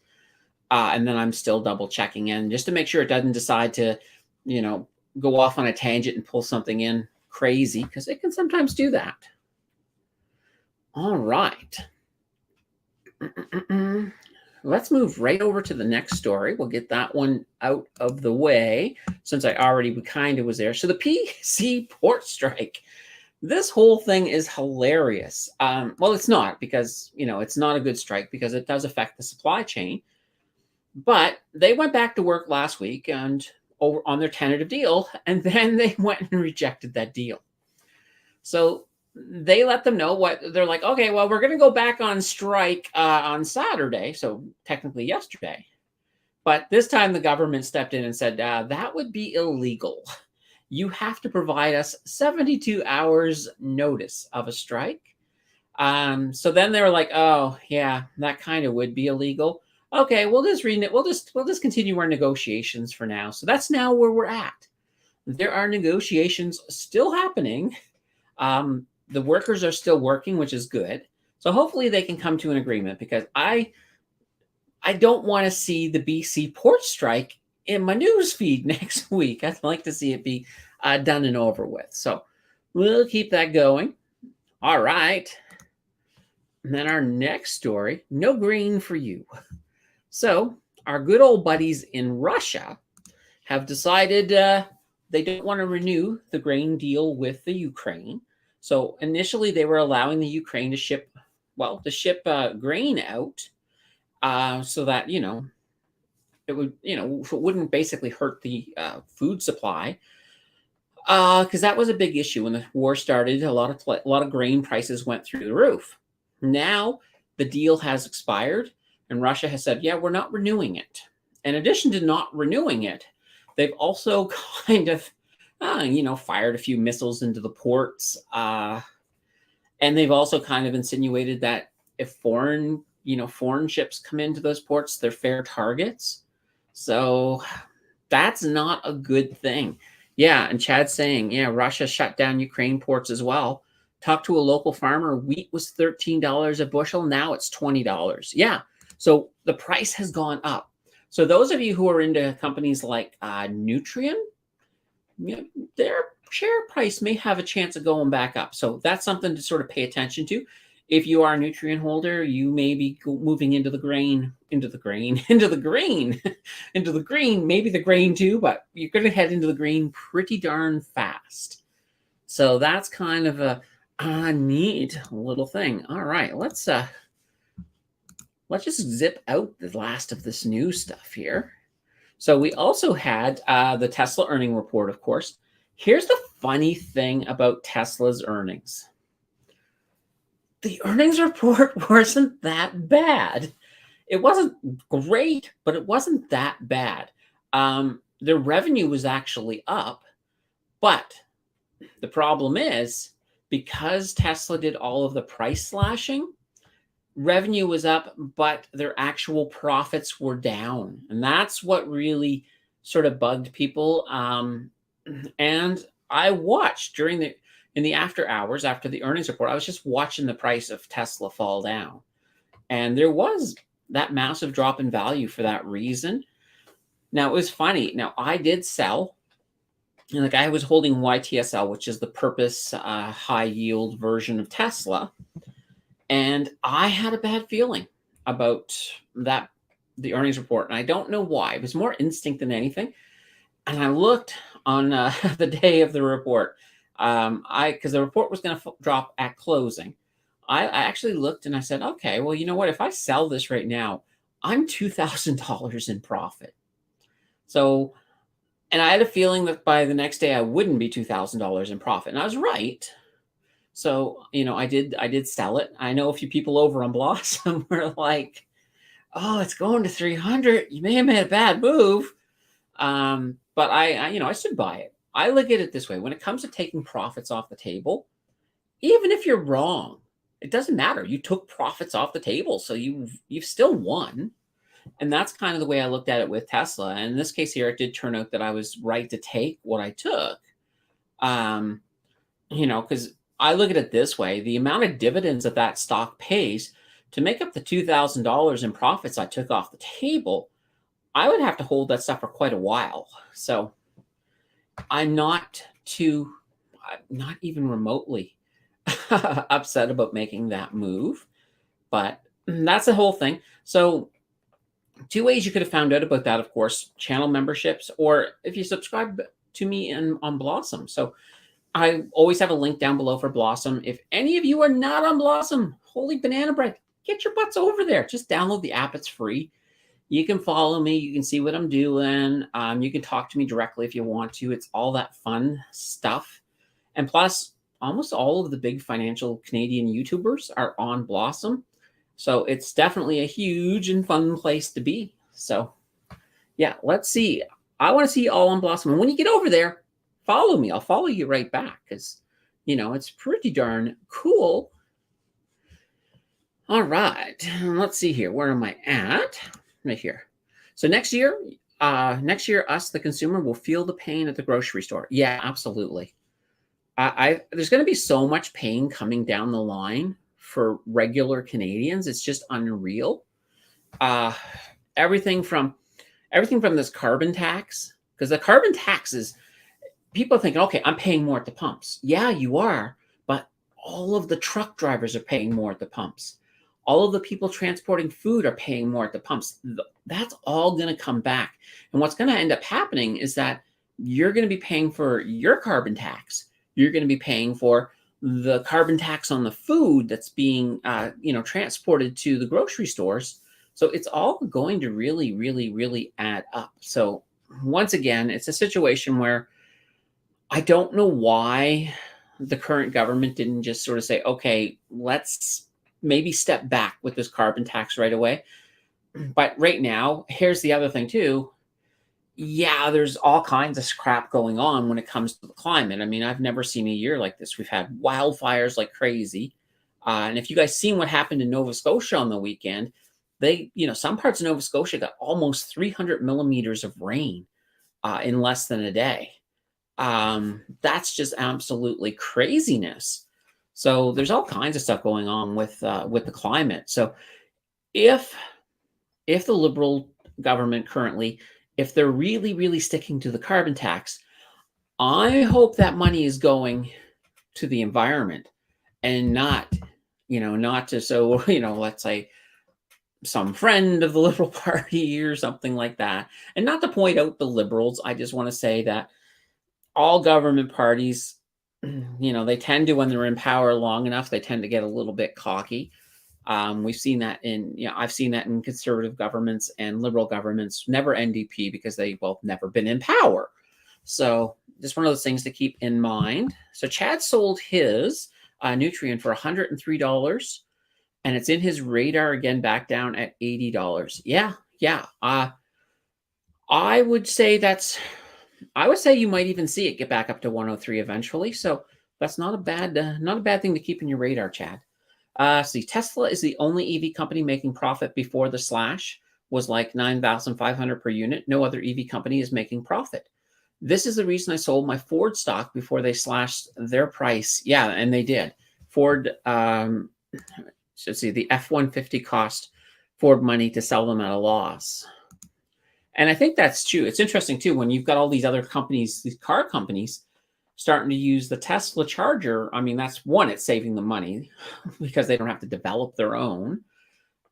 And then I'm still double checking in just to make sure it doesn't decide to, you know, go off on a tangent and pull something in crazy because it can sometimes do that. All right. Let's move right over to the next story. We'll get that one out of the way since I already kind of was there. So the PC port strike. This whole thing is hilarious. Well, it's not because, it's not a good strike because it does affect the supply chain. But they went back to work last week and over on their tentative deal, and then they went and rejected that deal. So they let them know what they're like. Okay, well, we're going to go back on strike on Saturday, so technically yesterday. But this time the government stepped in and said that would be illegal. You have to provide us 72 hours notice of a strike. So then they were like, oh yeah, that kind of would be illegal. Okay, we'll just continue our negotiations for now. So that's now where we're at. There are negotiations still happening. The workers are still working, which is good. So hopefully they can come to an agreement because I don't want to see the BC port strike in my news feed next week. I'd like to see it be done and over with. So we'll keep that going. All right. And then our next story, no grain for you. So our good old buddies in Russia have decided they don't want to renew the grain deal with the Ukraine. So initially they were allowing the Ukraine to ship grain out so that, it would, it wouldn't basically hurt the food supply. Because that was a big issue when the war started. A lot of grain prices went through the roof. Now the deal has expired, and Russia has said, "Yeah, we're not renewing it." In addition to not renewing it, they've also kind of, fired a few missiles into the ports, and they've also kind of insinuated that if foreign ships come into those ports, they're fair targets. So that's not a good thing. Yeah, and Chad's saying, yeah, Russia shut down Ukraine ports as well. Talked to a local farmer. Wheat was $13 a bushel. Now it's $20. Yeah, so the price has gone up. So those of you who are into companies like Nutrien, their share price may have a chance of going back up. So that's something to sort of pay attention to. If you are a Nutrien holder, you may be moving into the green, maybe the grain too, but you're going to head into the green pretty darn fast. So that's kind of a neat little thing. All right, let's just zip out the last of this new stuff here. So we also had the Tesla earning report, of course. Here's the funny thing about Tesla's earnings. The earnings report wasn't that bad. It wasn't great, but it wasn't that bad. their revenue was actually up, but the problem is because Tesla did all of the price slashing, revenue was up, but their actual profits were down. And that's what really sort of bugged people. And I watched in the after hours after the earnings report, I was just watching the price of Tesla fall down. And there was that massive drop in value for that reason. Now, it was funny. Now, I did sell. And like I was holding YTSL, which is the purpose high yield version of Tesla. And I had a bad feeling about that, the earnings report. And I don't know why. It was more instinct than anything. And I looked on the day of the report. Because the report was going to drop at closing. I actually looked and I said, okay, well, you know what? If I sell this right now, I'm $2,000 in profit. So, and I had a feeling that by the next day I wouldn't be $2,000 in profit. And I was right. So, I did sell it. I know a few people over on Blossom were like, "Oh, it's going to 300. You may have made a bad move." But I stood by it. I look at it this way: when it comes to taking profits off the table, even if you're wrong, it doesn't matter. You took profits off the table, so you've still won. And that's kind of the way I looked at it with Tesla. And in this case here, it did turn out that I was right to take what I took. Because I look at it this way: the amount of dividends that stock pays to make up the $2,000 in profits I took off the table, I would have to hold that stuff for quite a while. So I'm not even remotely upset about making that move. But that's the whole thing. So two ways you could have found out about that, of course: channel memberships, or if you subscribe to me on Blossom. So I always have a link down below for Blossom. If any of you are not on Blossom, holy banana bread, get your butts over there. Just download the app. It's free. You can follow me. You can see what I'm doing. You can talk to me directly if you want to. It's all that fun stuff. And plus, almost all of the big financial Canadian YouTubers are on Blossom. So it's definitely a huge and fun place to be. So yeah, let's see. I want to see you all on Blossom. And when you get over there, follow me. I'll follow you right back because, it's pretty darn cool. All right. Let's see here. Where am I at? Right here. So next year, us, the consumer, will feel the pain at the grocery store. Yeah, absolutely. There's going to be so much pain coming down the line for regular Canadians. It's just unreal. Everything from this carbon tax, because the carbon tax is, people are thinking, okay, I'm paying more at the pumps. Yeah, you are, but all of the truck drivers are paying more at the pumps. All of the people transporting food are paying more at the pumps. That's all going to come back. And what's going to end up happening is that you're going to be paying for your carbon tax. You're going to be paying for the carbon tax on the food that's being, transported to the grocery stores. So it's all going to really, really, really add up. So once again, it's a situation where I don't know why the current government didn't just sort of say, okay, let's maybe step back with this carbon tax right away. But right now, here's the other thing too. Yeah, there's all kinds of crap going on when it comes to the climate. I mean, I've never seen a year like this. We've had wildfires like crazy. And if you guys seen what happened in Nova Scotia on the weekend, some parts of Nova Scotia got almost 300 millimeters of rain in less than a day. That's just absolutely craziness. So there's all kinds of stuff going on with the climate. So if the Liberal government currently, if they're really, really sticking to the carbon tax, I hope that money is going to the environment and not to, let's say some friend of the Liberal Party or something like that. And not to point out the Liberals, I just want to say that all government parties, they tend to, when they're in power long enough, they tend to get a little bit cocky. We've seen that I've seen that in conservative governments and Liberal governments, never NDP, because they've never been in power. So just one of those things to keep in mind. So Chad sold his Nutrien for $103, and it's in his radar again, back down at $80. Yeah. I would say that's I would say you might even see it get back up to 103 eventually. So that's not a bad thing to keep in your radar, Chad. See, Tesla is the only EV company making profit before the slash was like 9,500 per unit. No other EV company is making profit. This is the reason I sold my Ford stock before they slashed their price. Yeah, and they did. Ford, let's see, the F-150 cost Ford money to sell them at a loss. And I think that's true. It's interesting too when you've got all these other companies, these car companies, starting to use the Tesla charger. I mean, that's one, it's saving them money because they don't have to develop their own.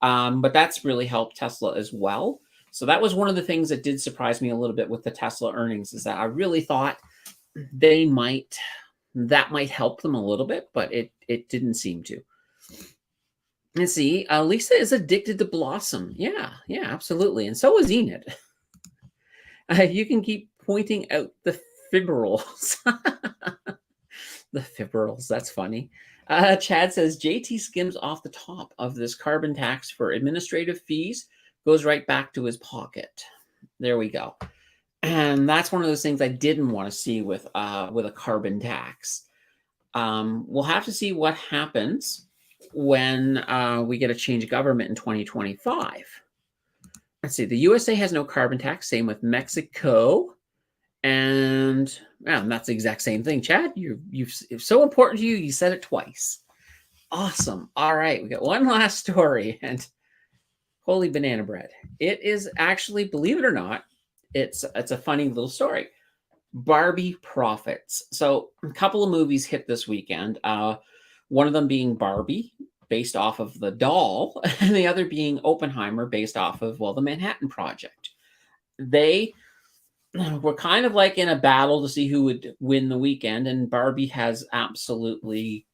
But that's really helped Tesla as well. So that was one of the things that did surprise me a little bit with the Tesla earnings is that I really thought they might that might help them a little bit, but it didn't seem to. Let's see. Lisa is addicted to Blossom. Yeah, yeah, absolutely, and so is Enid. You can keep pointing out the fibrils. The fibrils. That's funny. Chad says JT skims off the top of this carbon tax for administrative fees, goes right back to his pocket. There we go. And that's one of those things I didn't want to see with a carbon tax. We'll have to see what happens when we get a change of government in 2025. Let's see. The USA has no carbon tax. Same with Mexico. And yeah, that's the exact same thing, Chad. It's so important to you. You said it twice. Awesome. All right, we got one last story, and holy banana bread! It is actually, believe it or not, it's a funny little story. Barbie profits. So a couple of movies hit this weekend. One of them being Barbie, based off of the doll, and the other being Oppenheimer, based off of the Manhattan Project. They we're kind of like in a battle to see who would win the weekend, and Barbie has absolutely,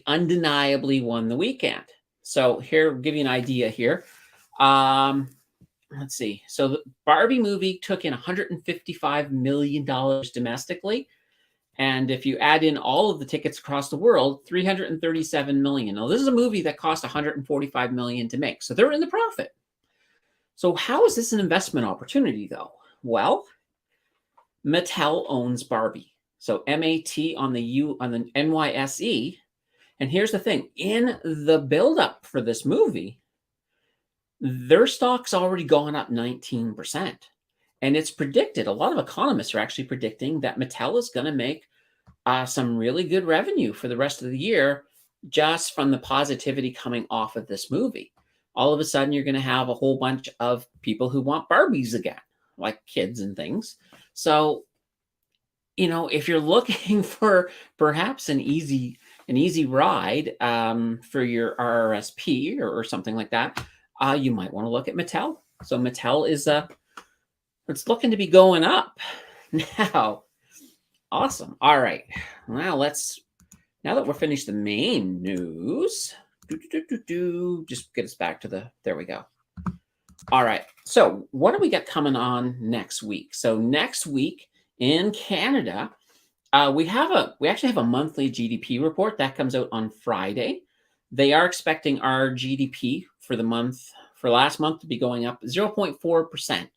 undeniably won the weekend. So here, I'll give you an idea here. Let's see. So the Barbie movie took in $155 million domestically. And if you add in all of the tickets across the world, 337 million. Now, this is a movie that cost 145 million to make. So they're in the profit. So how is this an investment opportunity, though? Well, Mattel owns Barbie. So MAT on the NYSE. And here's the thing: in the buildup for this movie, their stock's already gone up 19%. And it's predicted, a lot of economists are actually predicting that Mattel is going to make some really good revenue for the rest of the year just from the positivity coming off of this movie. All of a sudden, you're going to have a whole bunch of people who want Barbies again, like kids and things. So, if you're looking for perhaps an easy ride for your RRSP or something like that, you might want to look at Mattel. So Mattel is it's looking to be going up now. Awesome. All right. Now now that we're finished the main news, just get us back to there we go. All right. So what do we got coming on next week? So next week in Canada, we actually have a monthly GDP report that comes out on Friday. They are expecting our GDP for last month to be going up 0.4%.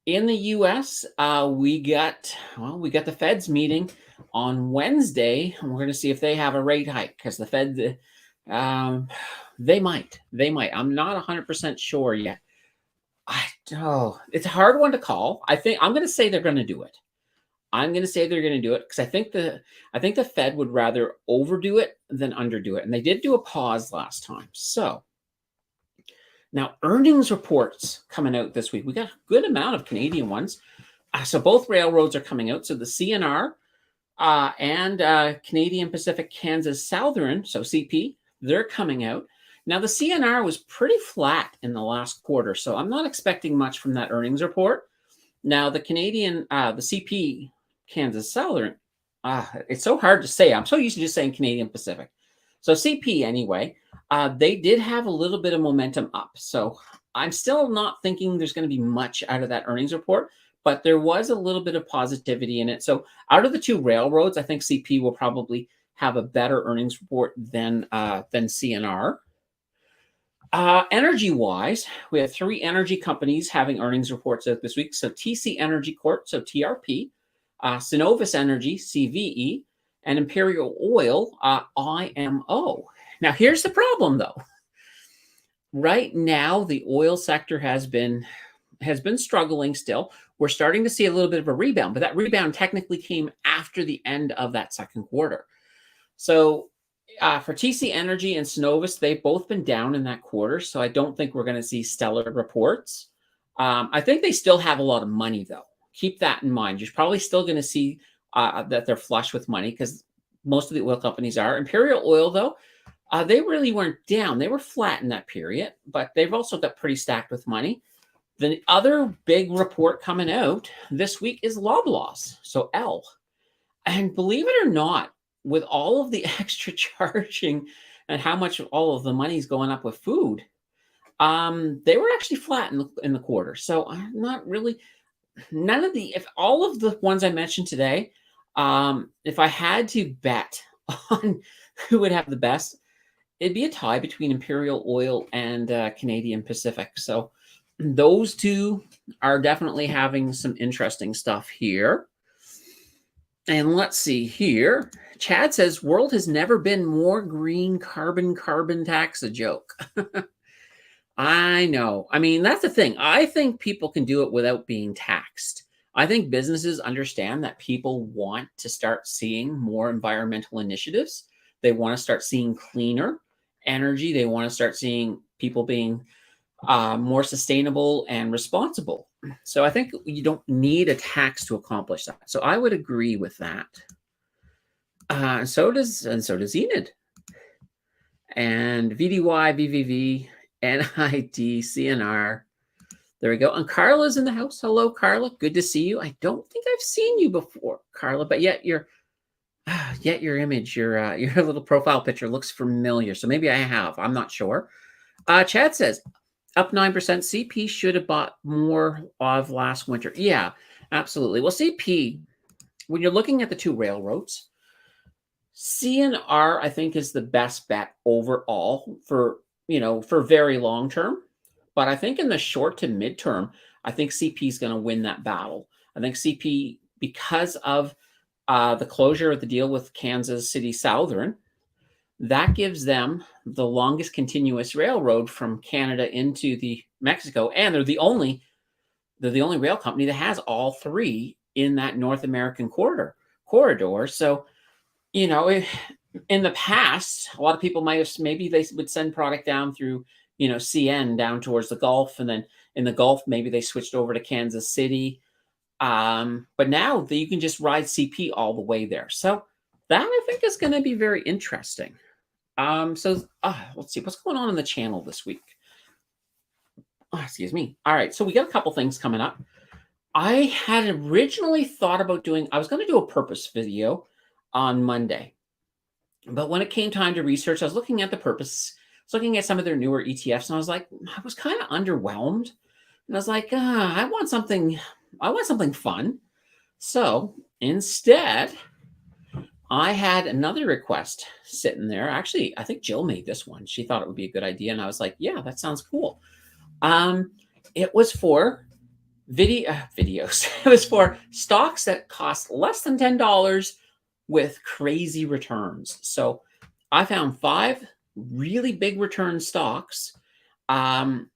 In the U.S., we got the Fed's meeting on Wednesday, and we're going to see if they have a rate hike because the Fed, they might. I'm not 100% sure yet. It's a hard one to call. I'm going to say they're going to do it. I'm going to say they're going to do it because I think the Fed would rather overdo it than underdo it, and they did do a pause last time. So now earnings reports coming out this week. We got a good amount of Canadian ones. So both railroads are coming out. So the CNR and Canadian Pacific Kansas Southern, so CP, they're coming out. Now the CNR was pretty flat in the last quarter, so I'm not expecting much from that earnings report. Now the CP Kansas Southern, it's so hard to say. I'm so used to just saying Canadian Pacific. So CP anyway, they did have a little bit of momentum up. So I'm still not thinking there's going to be much out of that earnings report, but there was a little bit of positivity in it. So out of the two railroads, I think CP will probably have a better earnings report than CNR. Energy-wise, we have three energy companies having earnings reports out this week. So TC Energy Corp, so TRP, Synovus Energy, CVE, and Imperial Oil, IMO. Now, here's the problem, though. Right now, the oil sector has been struggling still. We're starting to see a little bit of a rebound, but that rebound technically came after the end of that second quarter. So for TC Energy and Synovus, they've both been down in that quarter. So I don't think we're going to see stellar reports. I think they still have a lot of money, though. Keep that in mind. You're probably still going to see that they're flush with money because most of the oil companies are. Imperial Oil, though, they really weren't down. They were flat in that period, but they've also got pretty stacked with money. The other big report coming out this week is Loblaws, so L. And believe it or not, with all of the extra charging and how much all of the money is going up with food, they were actually flat in the quarter. So I'm not really if all of the ones I mentioned today, if I had to bet on who would have the best, it'd be a tie between Imperial Oil and Canadian Pacific. So those two are definitely having some interesting stuff here. And let's see here. Chad says, world has never been more green, carbon tax, a joke. I know. I mean, that's the thing. I think people can do it without being taxed. I think businesses understand that people want to start seeing more environmental initiatives. They want to start seeing cleaner energy. They want to start seeing people being more sustainable and responsible. So I think you don't need a tax to accomplish that. So I would agree with that. So does Enid. And VDY, VVV, NID, CNR. There we go. And Carla's in the house. Hello, Carla. Good to see you. I don't think I've seen you before, Carla, but yet your image, your little profile picture looks familiar. So maybe I have. I'm not sure. Chad says, up 9%. CP should have bought more of last winter. Yeah, absolutely. Well, CP, when you're looking at the two railroads, CNR, I think, is the best bet overall for very long term. But I think in the short to midterm, I think CP is going to win that battle. I think CP, because of the closure of the deal with Kansas City Southern, that gives them the longest continuous railroad from Canada into the Mexico, and they're the only rail company that has all three in that North American corridor. So, in the past, a lot of people maybe they would send product down through CN down towards the Gulf, and then in the Gulf maybe they switched over to Kansas City. But now you can just ride CP all the way there. So that I think is going to be very interesting. So let's see what's going on in the channel this week. Excuse me. All right, so we got a couple things coming up. I had originally thought about I was going to do a purpose video on Monday, but when it came time to research, I was looking at the purpose, looking at some of their newer ETFs, and I was kind of underwhelmed, and I was like, I want something fun. So instead, I had another request sitting there. Actually, I think Jill made this one. She thought it would be a good idea. And I was like, yeah, that sounds cool. It was for videos. It was for stocks that cost less than $10 with crazy returns. So I found 5 really big return stocks that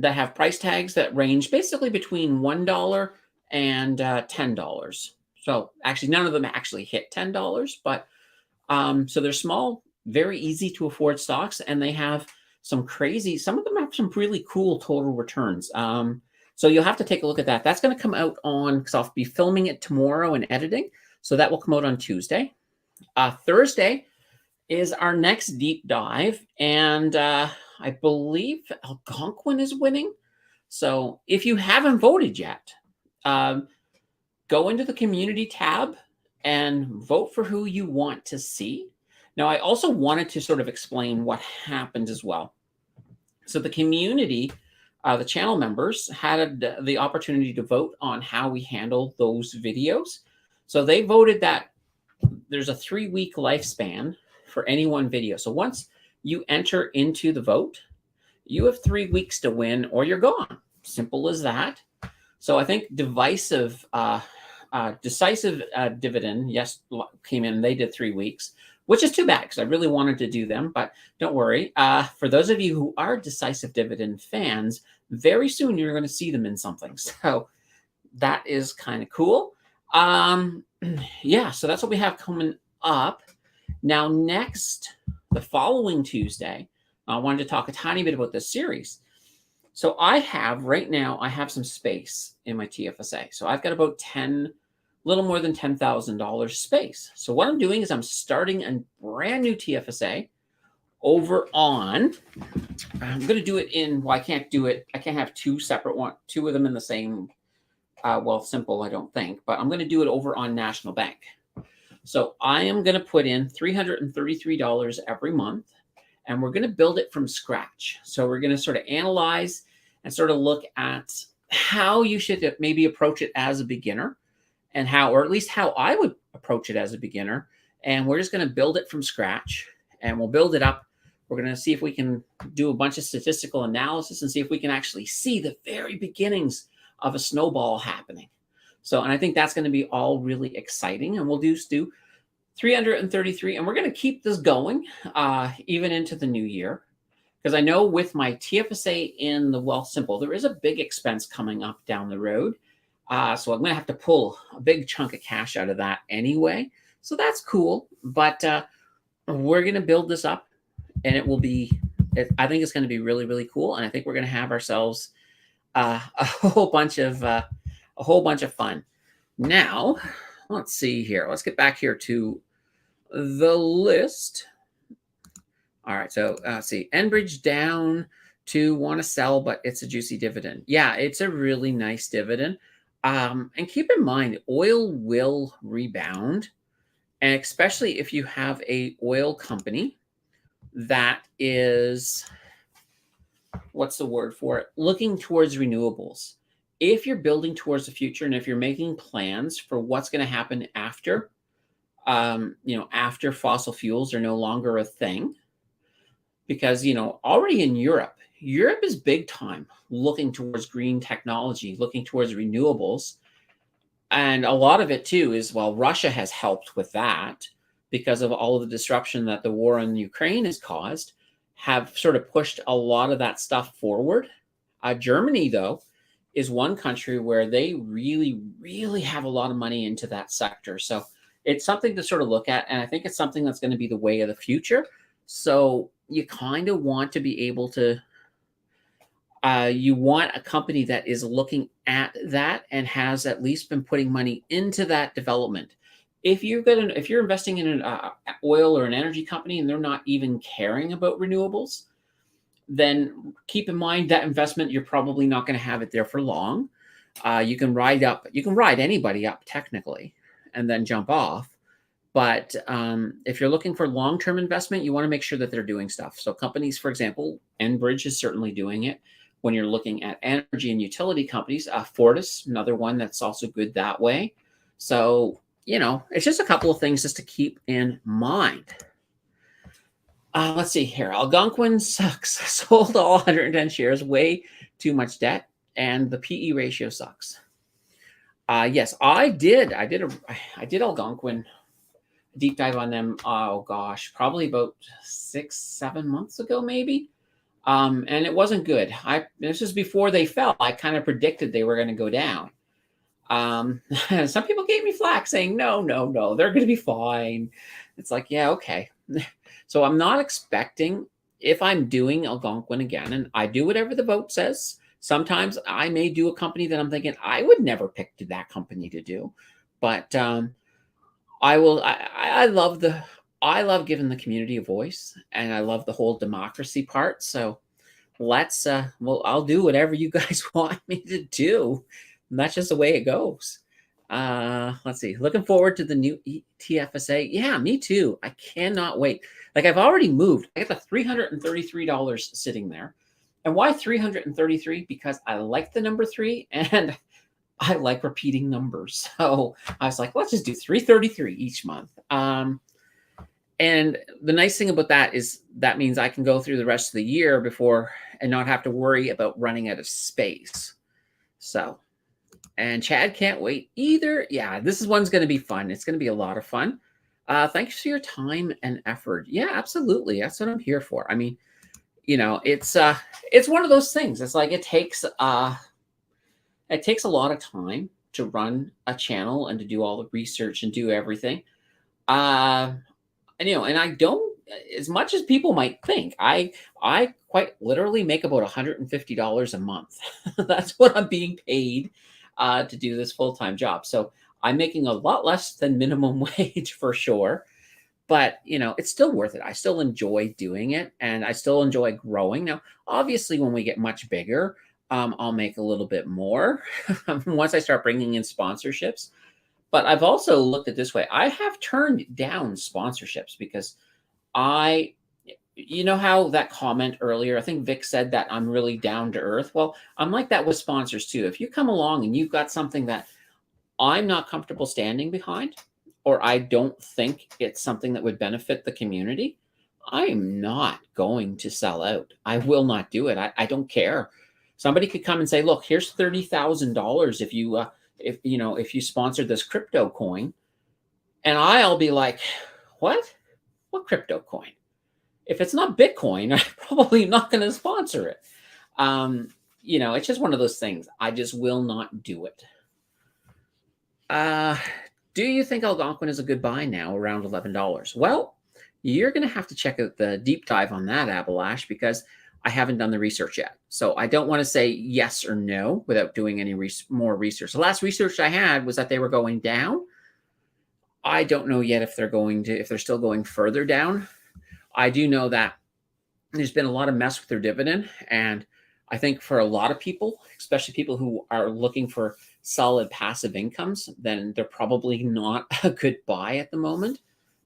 have price tags that range basically between $1 and $10. So actually, none of them actually hit $10, but so they're small, very easy to afford stocks, and they have some of them have some really cool total returns. So you'll have to take a look at that. That's going to come out because I'll be filming it tomorrow and editing. So that will come out on Tuesday. Thursday is our next deep dive, and I believe Algonquin is winning. So if you haven't voted yet, go into the community tab and vote for who you want to see. Now, I also wanted to sort of explain what happened as well. So the community, the channel members had the opportunity to vote on how we handle those videos. So they voted that there's a 3-week lifespan for any one video. So once you enter into the vote, You have 3 weeks to win or you're gone. Simple as that. So I think decisive dividend, yes, came in. They did 3 weeks, which is too bad because I really wanted to do them. But don't worry. For those of you who are decisive dividend fans, very soon you're going to see them in something. So that is kind of cool. Yeah, so that's what we have coming up. Now, the following Tuesday, I wanted to talk a tiny bit about this series. So right now, I have some space in my TFSA. So I've got about little more than $10,000 space. So what I'm doing is I'm starting a brand new TFSA over on, I'm going to do it I can't do it. I can't have two of them in the same, simple, I don't think, but I'm going to do it over on National Bank. So I am going to put in $333 every month, and we're going to build it from scratch. So we're going to sort of analyze and sort of look at how you should maybe approach it as a beginner, and or at least how I would approach it as a beginner. And we're just going to build it from scratch, and we'll build it up. We're going to see if we can do a bunch of statistical analysis and see if we can actually see the very beginnings of a snowball happening. So, and I think that's going to be all really exciting. And we'll do 333, and we're going to keep this going even into the new year. Because I know with my TFSA in the Wealthsimple, there is a big expense coming up down the road. So I'm going to have to pull a big chunk of cash out of that anyway. So that's cool. But we're going to build this up, and I think it's going to be really, really cool. And I think we're going to have ourselves a whole bunch of fun. Now, let's see here. Let's get back here to the list. All right, so let's see. Enbridge down to want to sell, but it's a juicy dividend. Yeah, it's a really nice dividend. And keep in mind, oil will rebound, and especially if you have a oil company that is, what's the word for it? Looking towards renewables. If you're building towards the future, and if you're making plans for what's going to happen after, after fossil fuels are no longer a thing, because, already in Europe is big time looking towards green technology, looking towards renewables. And a lot of it too is, Russia has helped with that because of all of the disruption that the war in Ukraine has caused, have sort of pushed a lot of that stuff forward. Germany, though, is one country where they really, really have a lot of money into that sector. So it's something to sort of look at. And I think it's something that's going to be the way of the future. So you kind of want to be able to, you want a company that is looking at that and has at least been putting money into that development. If you're investing in an oil or an energy company and they're not even caring about renewables, then keep in mind that investment, you're probably not going to have it there for long. You can ride anybody up technically and then jump off. But if you're looking for long-term investment, you want to make sure that they're doing stuff. So companies, for example, Enbridge is certainly doing it. When you're looking at energy and utility companies, Fortis, another one that's also good that way. So, it's just a couple of things just to keep in mind. Let's see here. Algonquin sucks. Sold all 110 shares, way too much debt, and the PE ratio sucks. Yes, I did Algonquin deep dive on them. Oh gosh, probably about 6-7 months ago, maybe. And it wasn't good. This is before they fell. I kind of predicted they were going to go down. Some people gave me flack saying, no, they're going to be fine. It's like, yeah, okay. So I'm not expecting, if I'm doing Algonquin again, and I do whatever the vote says, sometimes I may do a company that I'm thinking I would never pick that company to do. But I love giving the community a voice, and I love the whole democracy part. So I'll do whatever you guys want me to do. And that's just the way it goes. Let's see. Looking forward to the new TFSA. Yeah, me too. I cannot wait. Like, I've already moved. I got the $333 sitting there. And why 333? Because I like the number 3 and I like repeating numbers. So I was like, let's just do 333 each month. And the nice thing about that is that means I can go through the rest of the year and not have to worry about running out of space. So, and Chad can't wait either. Yeah, this is one's going to be fun. It's going to be a lot of fun. Thanks for your time and effort. Yeah, absolutely. That's what I'm here for. I mean, it's one of those things. It's like it takes a lot of time to run a channel and to do all the research and do everything. And I don't, as much as people might think, I quite literally make about $150 a month. That's what I'm being paid to do this full-time job. So I'm making a lot less than minimum wage for sure. But it's still worth it. I still enjoy doing it, and I still enjoy growing. Now, obviously, when we get much bigger, I'll make a little bit more once I start bringing in sponsorships. But I've also looked at this way. I have turned down sponsorships because you know how that comment earlier, I think Vic said that I'm really down to earth. Well, I'm like that with sponsors too. If you come along and you've got something that I'm not comfortable standing behind, or I don't think it's something that would benefit the community, I am not going to sell out. I will not do it. I don't care. Somebody could come and say, look, here's $30,000 if you sponsor this crypto coin. And I'll be like, what? What crypto coin? If it's not Bitcoin, I'm probably not going to sponsor it. It's just one of those things. I just will not do it. Do you think Algonquin is a good buy now around $11? Well, you're going to have to check out the deep dive on that, Abalash, because I haven't done the research yet. So I don't want to say yes or no without doing any more research. The last research I had was that they were going down. I don't know yet if they're still going further down. I do know that there's been a lot of mess with their dividend. And I think for a lot of people, especially people who are looking for solid passive incomes, then they're probably not a good buy at the moment,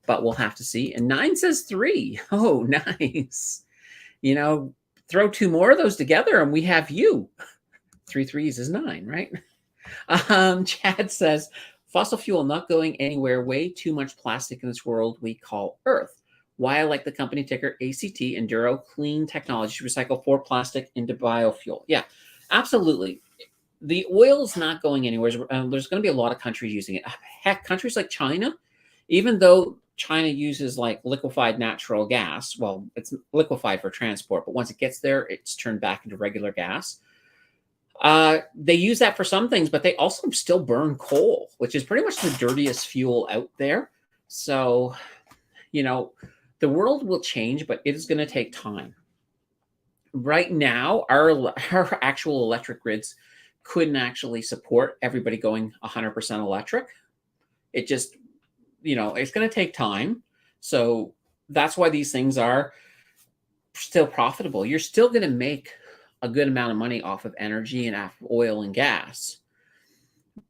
but we'll have to see. And 9 says 3. Oh, nice. Throw 2 more of those together and we have you. 3 threes is 9, right? Chad says, fossil fuel not going anywhere. Way too much plastic in this world we call Earth. Why I like the company ticker ACT, Enduro Clean Technology, to recycle 4 plastic into biofuel. Yeah, absolutely. The oil is not going anywhere. There's going to be a lot of countries using it. Heck, countries like China, even though China uses like liquefied natural gas, well, it's liquefied for transport, but once it gets there, it's turned back into regular gas. They use that for some things, but they also still burn coal, which is pretty much the dirtiest fuel out there. So, the world will change, but it is going to take time. Right now, our actual electric grids couldn't actually support everybody going 100% electric. It just, it's going to take time. So that's why these things are still profitable. You're still going to make a good amount of money off of energy and off of oil and gas.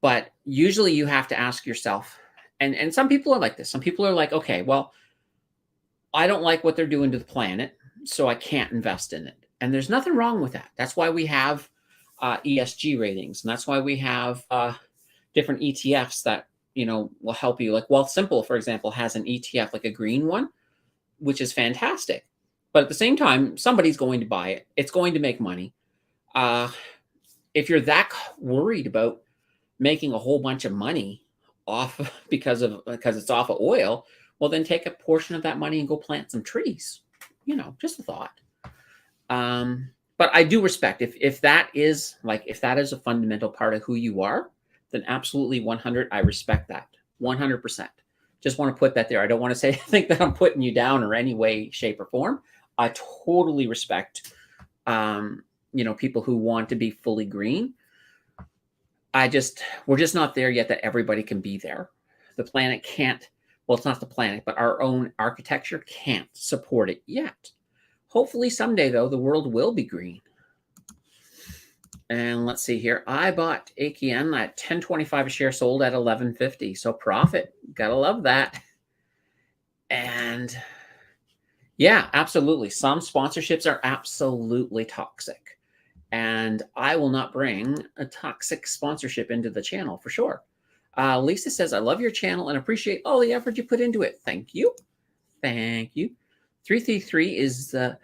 But usually you have to ask yourself, and some people are like this. Some people are like, okay, well, I don't like what they're doing to the planet, so I can't invest in it. And there's nothing wrong with that. That's why we have ESG ratings, and that's why we have different ETFs that will help you. Like Wealth Simple, for example, has an ETF, like a green one, which is fantastic. But at the same time, somebody's going to buy it. It's going to make money. If you're that worried about making a whole bunch of money off because it's off of oil, well, then take a portion of that money and go plant some trees. Just a thought. But I do respect if that is a fundamental part of who you are, then absolutely 100. I respect that 100%. Just want to put that there. I don't want to think that I'm putting you down or any way, shape, or form. I totally respect, people who want to be fully green. We're just not there yet that everybody can be there. The planet can't. Well, it's not the planet, but our own architecture can't support it yet. Hopefully someday, though, the world will be green. And let's see here. I bought AKN at $10.25 a share, sold at $11.50. So profit. Gotta love that. And yeah, absolutely. Some sponsorships are absolutely toxic. And I will not bring a toxic sponsorship into the channel for sure. Lisa says, I love your channel and appreciate all the effort you put into it. Thank you. Thank you. 333 is the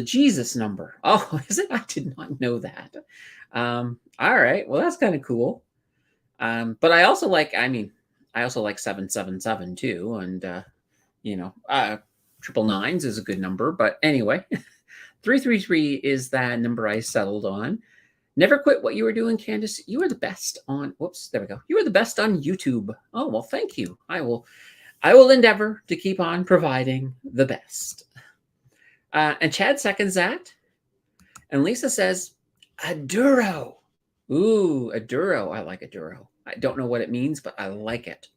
Jesus number. Oh, is it? I did not know that. All right. Well, that's kind of cool. But I also like, I mean, I also like 777 too. And, triple nines is a good number. But anyway, 333 is that number I settled on. Never quit what you were doing, Candace. You are the best on, whoops, there we go. You are the best on YouTube. Oh, well, thank you. I will endeavor to keep on providing the best. And Chad seconds that. And Lisa says, Aduro. Ooh, Aduro. I like Aduro. I don't know what it means, but I like it.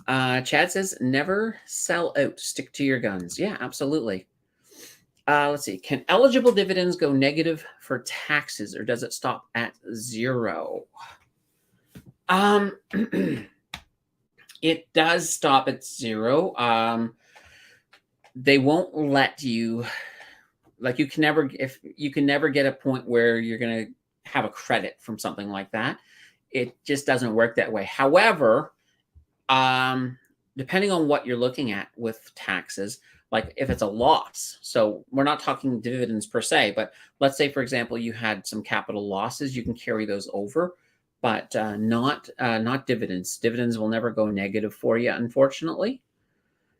Chad says, never sell out. Stick to your guns. Yeah, absolutely. Let's see. Can eligible dividends go negative for taxes, or does it stop at 0? It does stop at 0. They won't let you, like, you can never get a point where you're going to have a credit from something like that. It just doesn't work that way. However, depending on what you're looking at with taxes, like if it's a loss, so we're not talking dividends per se, but let's say, for example, you had some capital losses, you can carry those over, but not dividends. Dividends will never go negative for you, unfortunately.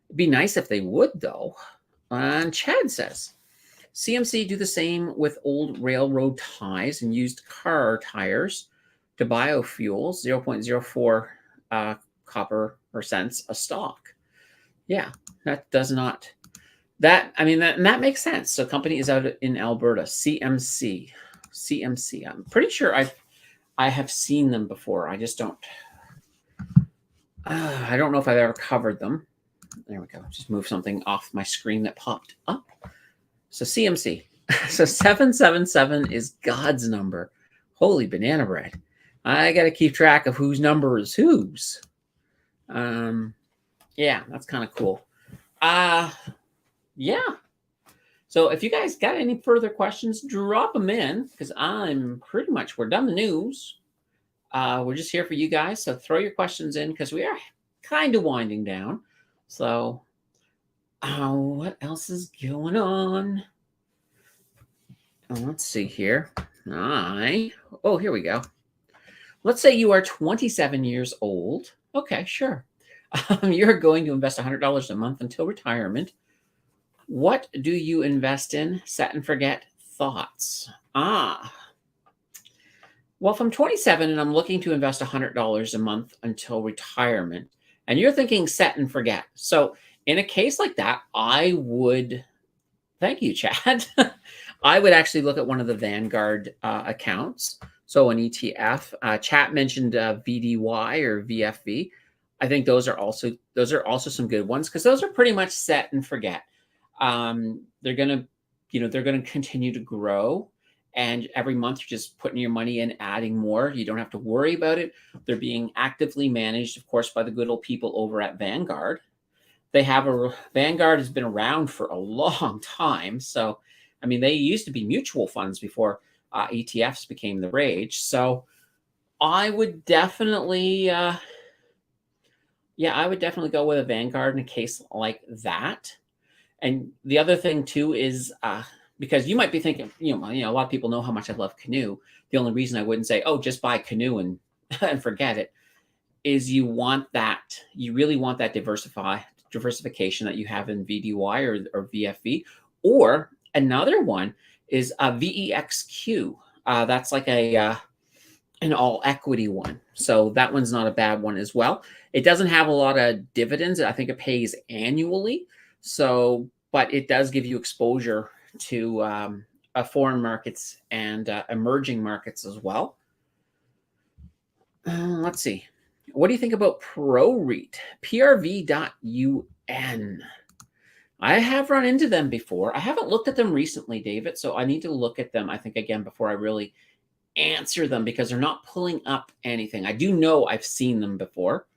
It'd be nice if they would, though. And Chad says, CMC do the same with old railroad ties and used car tires to biofuels, 0.04 copper or cents a stock. Yeah, that does not, that makes sense. So company is out in Alberta, CMC. I'm pretty sure I have seen them before. I just don't, I don't know if I've ever covered them. There we go. Just move something off my screen that popped up. So CMC. So 777 is God's number. Holy banana bread. I got to keep track of whose number is whose. Yeah, that's kind of cool. Yeah. So if you guys got any further questions, drop them in, because we're done the news. We're just here for you guys. So throw your questions in, because we are kind of winding down. So what else is going on? Let's see here. Oh, here we go. Let's say you are 27 years old. Okay, sure. You're going to invest $100 a month until retirement. What do you invest in? Set and forget thoughts. Well, if I'm 27 and I'm looking to invest $100 a month until retirement, and you're thinking set and forget. So in a case like that, thank you, Chad. I would actually look at one of the Vanguard accounts. So an ETF. Chat mentioned VDY or VFV. I think those are also some good ones, because those are pretty much set and forget. They're gonna continue to grow, and every month you're just putting your money in, adding more. You don't have to worry about it. They're being actively managed, of course, by the good old people over at Vanguard. Vanguard has been around for a long time. So, I mean, they used to be mutual funds before ETFs became the rage. So I would definitely, go with a Vanguard in a case like that. And the other thing too is, because you might be thinking, a lot of people know how much I love Canoe. The only reason I wouldn't say, oh, just buy Canoe and forget it, is you really want that diversification that you have in VDY or VFV. Or another one is a VEXQ. That's like an all equity one. So that one's not a bad one as well. It doesn't have a lot of dividends. I think it pays annually. So, but it does give you exposure to foreign markets and emerging markets as well. Let's see. What do you think about ProREIT? PRV.UN. I have run into them before. I haven't looked at them recently, David, so I need to look at them, I think, again, before I really answer them, because they're not pulling up anything. I do know I've seen them before.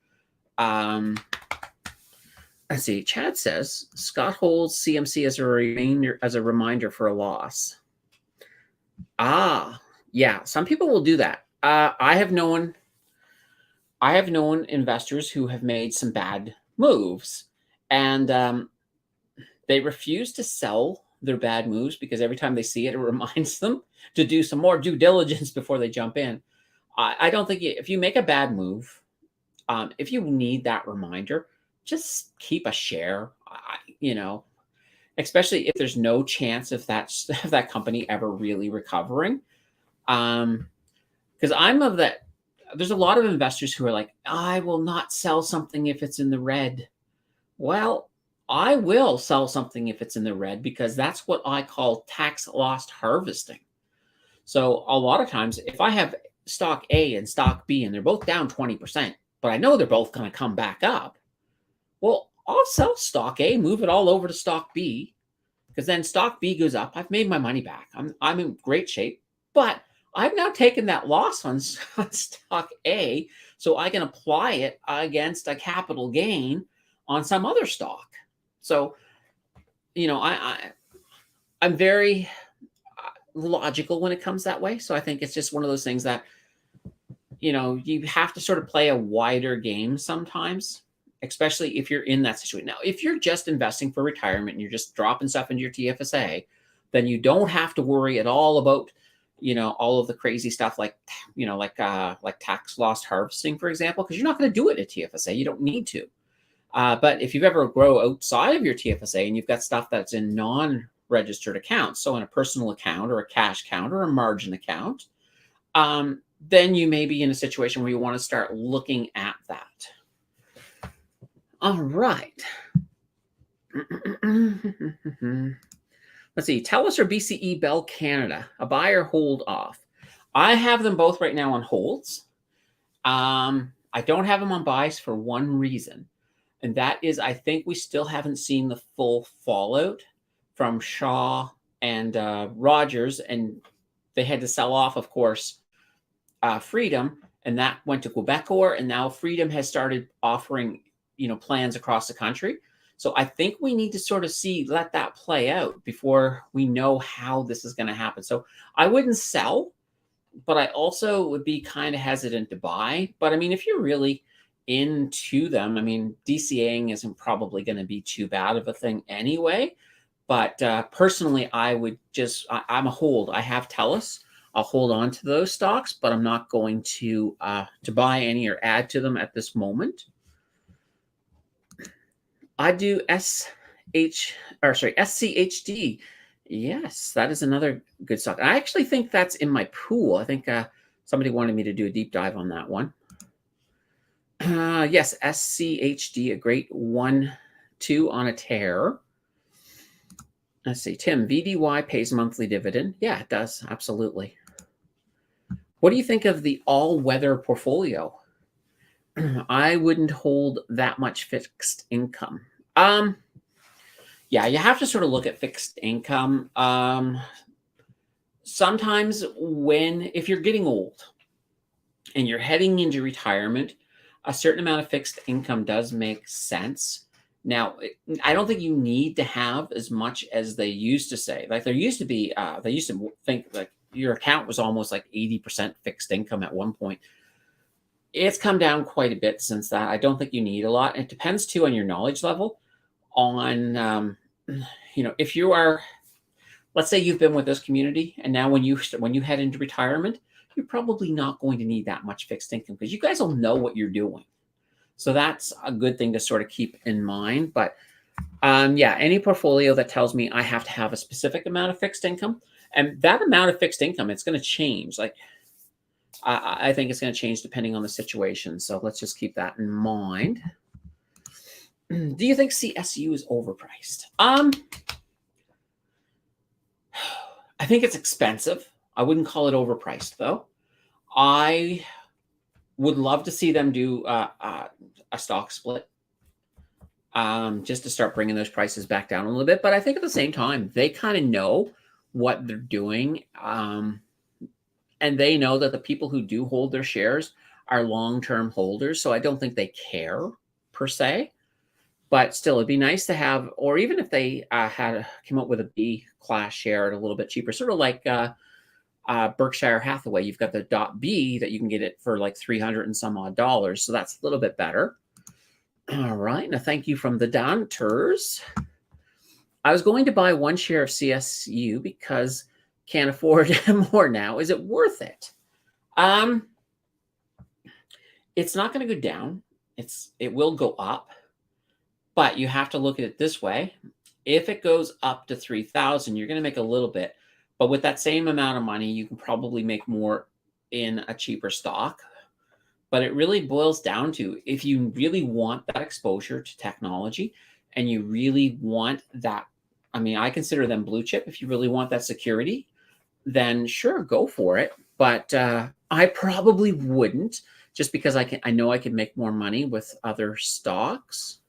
Let's see. Chad says Scott holds CMC as a reminder for a loss. Yeah. Some people will do that. I have known investors who have made some bad moves, and They refuse to sell their bad moves because every time they see it, it reminds them to do some more due diligence before they jump in. I don't think if you make a bad move, if you need that reminder, just keep a share. Especially if there's no chance of of that company ever really recovering. Because I'm of that. There's a lot of investors who are like, I will not sell something if it's in the red. Well, I will sell something if it's in the red because that's what I call tax loss harvesting. So a lot of times, if I have stock A and stock B and they're both down 20%, but I know they're both going to come back up, well, I'll sell stock A, move it all over to stock B, because then stock B goes up. I've made my money back. I'm in great shape, but I've now taken that loss on stock A, so I can apply it against a capital gain on some other stock. So, I'm very logical when it comes that way. So I think it's just one of those things that you have to sort of play a wider game sometimes, especially if you're in that situation. Now, if you're just investing for retirement and you're just dropping stuff into your TFSA, then you don't have to worry at all about, all of the crazy stuff like tax loss harvesting, for example, because you're not going to do it at TFSA. You don't need to. But if you've ever grow outside of your TFSA and you've got stuff that's in non-registered accounts, so in a personal account or a cash account or a margin account, then you may be in a situation where you want to start looking at that. All right. Let's see. TELUS or BCE Bell Canada, a buy or hold off. I have them both right now on holds. I don't have them on buys for one reason, and that is I think we still haven't seen the full fallout from Shaw and Rogers, and they had to sell off, of course, Freedom, and that went to Quebecor, and now Freedom has started offering plans across the country. So I think we need to sort of let that play out before we know how this is going to happen. So I wouldn't sell, but I also would be kind of hesitant to buy. But I mean, if you're really into them, I mean, DCAing isn't probably going to be too bad of a thing anyway. But personally, I'm a hold. I have TELUS. I'll hold on to those stocks, but I'm not going to buy any or add to them at this moment. I do SCHD. Yes, that is another good stock. I actually think that's in my pool. I think somebody wanted me to do a deep dive on that one. Yes, SCHD, a great 1-2 on a tear. Let's see, Tim, VDY pays monthly dividend. Yeah, it does. Absolutely. What do you think of the all-weather portfolio? I wouldn't hold that much fixed income. Yeah, you have to sort of look at fixed income. Sometimes if you're getting old and you're heading into retirement, a certain amount of fixed income does make sense. Now, I don't think you need to have as much as they used to say. Like there used to be, they used to think like your account was almost like 80% fixed income at one point. It's come down quite a bit since that. I don't think you need a lot. It depends too on your knowledge level. If you are, let's say you've been with this community, and now when you head into retirement, you're probably not going to need that much fixed income because you guys will know what you're doing. So that's a good thing to sort of keep in mind. But any portfolio that tells me I have to have a specific amount of fixed income, and that amount of fixed income, it's going to change. Like I think it's going to change depending on the situation. So let's just keep that in mind. Do you think CSU is overpriced? I think it's expensive. I wouldn't call it overpriced, though. I would love to see them do a stock split just to start bringing those prices back down a little bit. But I think at the same time, they kind of know what they're doing. And they know that the people who do hold their shares are long-term holders. So I don't think they care per se. But still, it'd be nice to have, or even if they came up with a B class share at a little bit cheaper, sort of like Berkshire Hathaway. You've got the .B that you can get it for like $300 and some odd dollars. So that's a little bit better. All right. Now, thank you from the Danters. I was going to buy 1 share of CSU because can't afford more now. Is it worth it? Um, it's not gonna go down. It will go up, but you have to look at it this way. If it goes up to 3,000, you're gonna make a little bit, but with that same amount of money, you can probably make more in a cheaper stock. But it really boils down to if you really want that exposure to technology and you really want that, I mean, I consider them blue chip. If you really want that security, then sure, go for it. But I probably wouldn't, just because I know I can make more money with other stocks.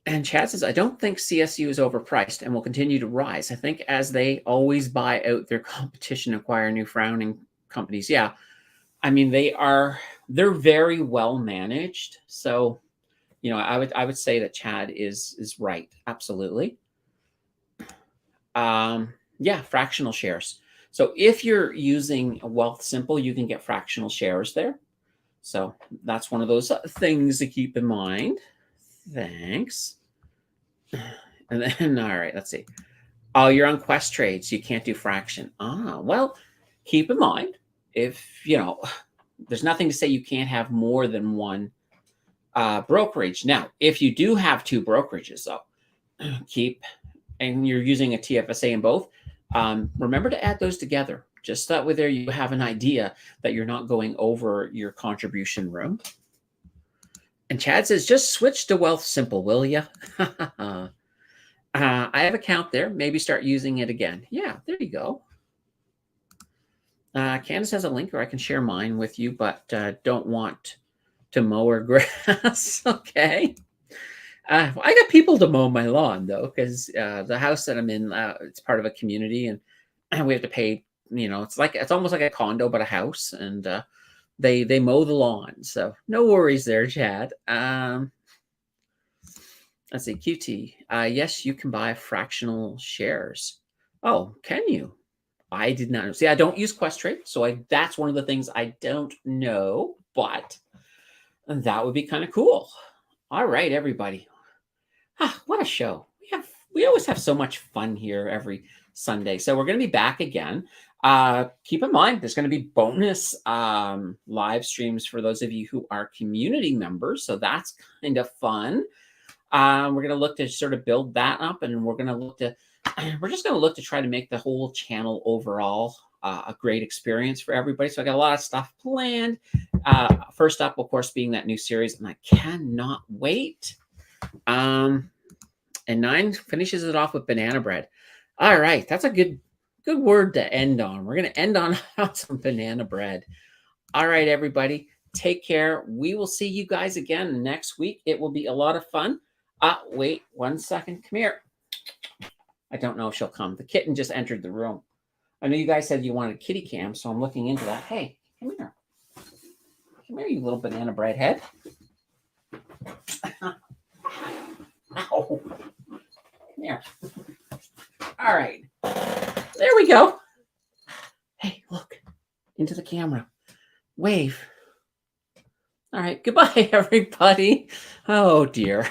And Chad says, I don't think CSU is overpriced and will continue to rise. I think as they always buy out their competition, acquire new frowning companies. Yeah, I mean, they're very well managed. So, I would say that Chad is right. Absolutely. Yeah, fractional shares. So if you're using Wealth Simple, you can get fractional shares there. So that's one of those things to keep in mind. Thanks. And then, all right, let's see. Oh, you're on Quest Trades. You can't do fraction. Well, keep in mind if, there's nothing to say you can't have more than one brokerage. Now, if you do have two brokerages, though, and you're using a TFSA in both, remember to add those together. Just that way there you have an idea that you're not going over your contribution room. And Chad says, just switch to Wealth Simple, will you? I have an account there. Maybe start using it again. Yeah, there you go. Candace has a link, or I can share mine with you, but don't want to mow or grass. Okay. I got people to mow my lawn, though, because the house that I'm in, it's part of a community, and we have to pay. It's almost like a condo, but a house, and they mow the lawn. So no worries there, Chad. Let's see, QT. Yes, you can buy fractional shares. Oh, can you? I did not know. See, I don't use Questrade, so that's one of the things I don't know, but that would be kind of cool. All right, everybody. What a show. We always have so much fun here every Sunday. So we're going to be back again. Keep in mind, there's going to be bonus live streams for those of you who are community members. So that's kind of fun. We're going to look to sort of build that up, and we're just going to look to try to make the whole channel overall a great experience for everybody. So I got a lot of stuff planned. First up, of course, being that new series, and I cannot wait. And 9 finishes it off with banana bread. All right, that's a good word to end on. We're going to end on some banana bread. All right, everybody, take care. We will see you guys again next week. It will be a lot of fun. Wait 1 second. Come here. I don't know if she'll come. The kitten just entered the room. I know you guys said you wanted kitty cam, so I'm looking into that. Hey, come here. Come here, you little banana bread head. Ow. Come here. All right. There we go. Hey, look. Into the camera. Wave. All right. Goodbye, everybody. Oh, dear.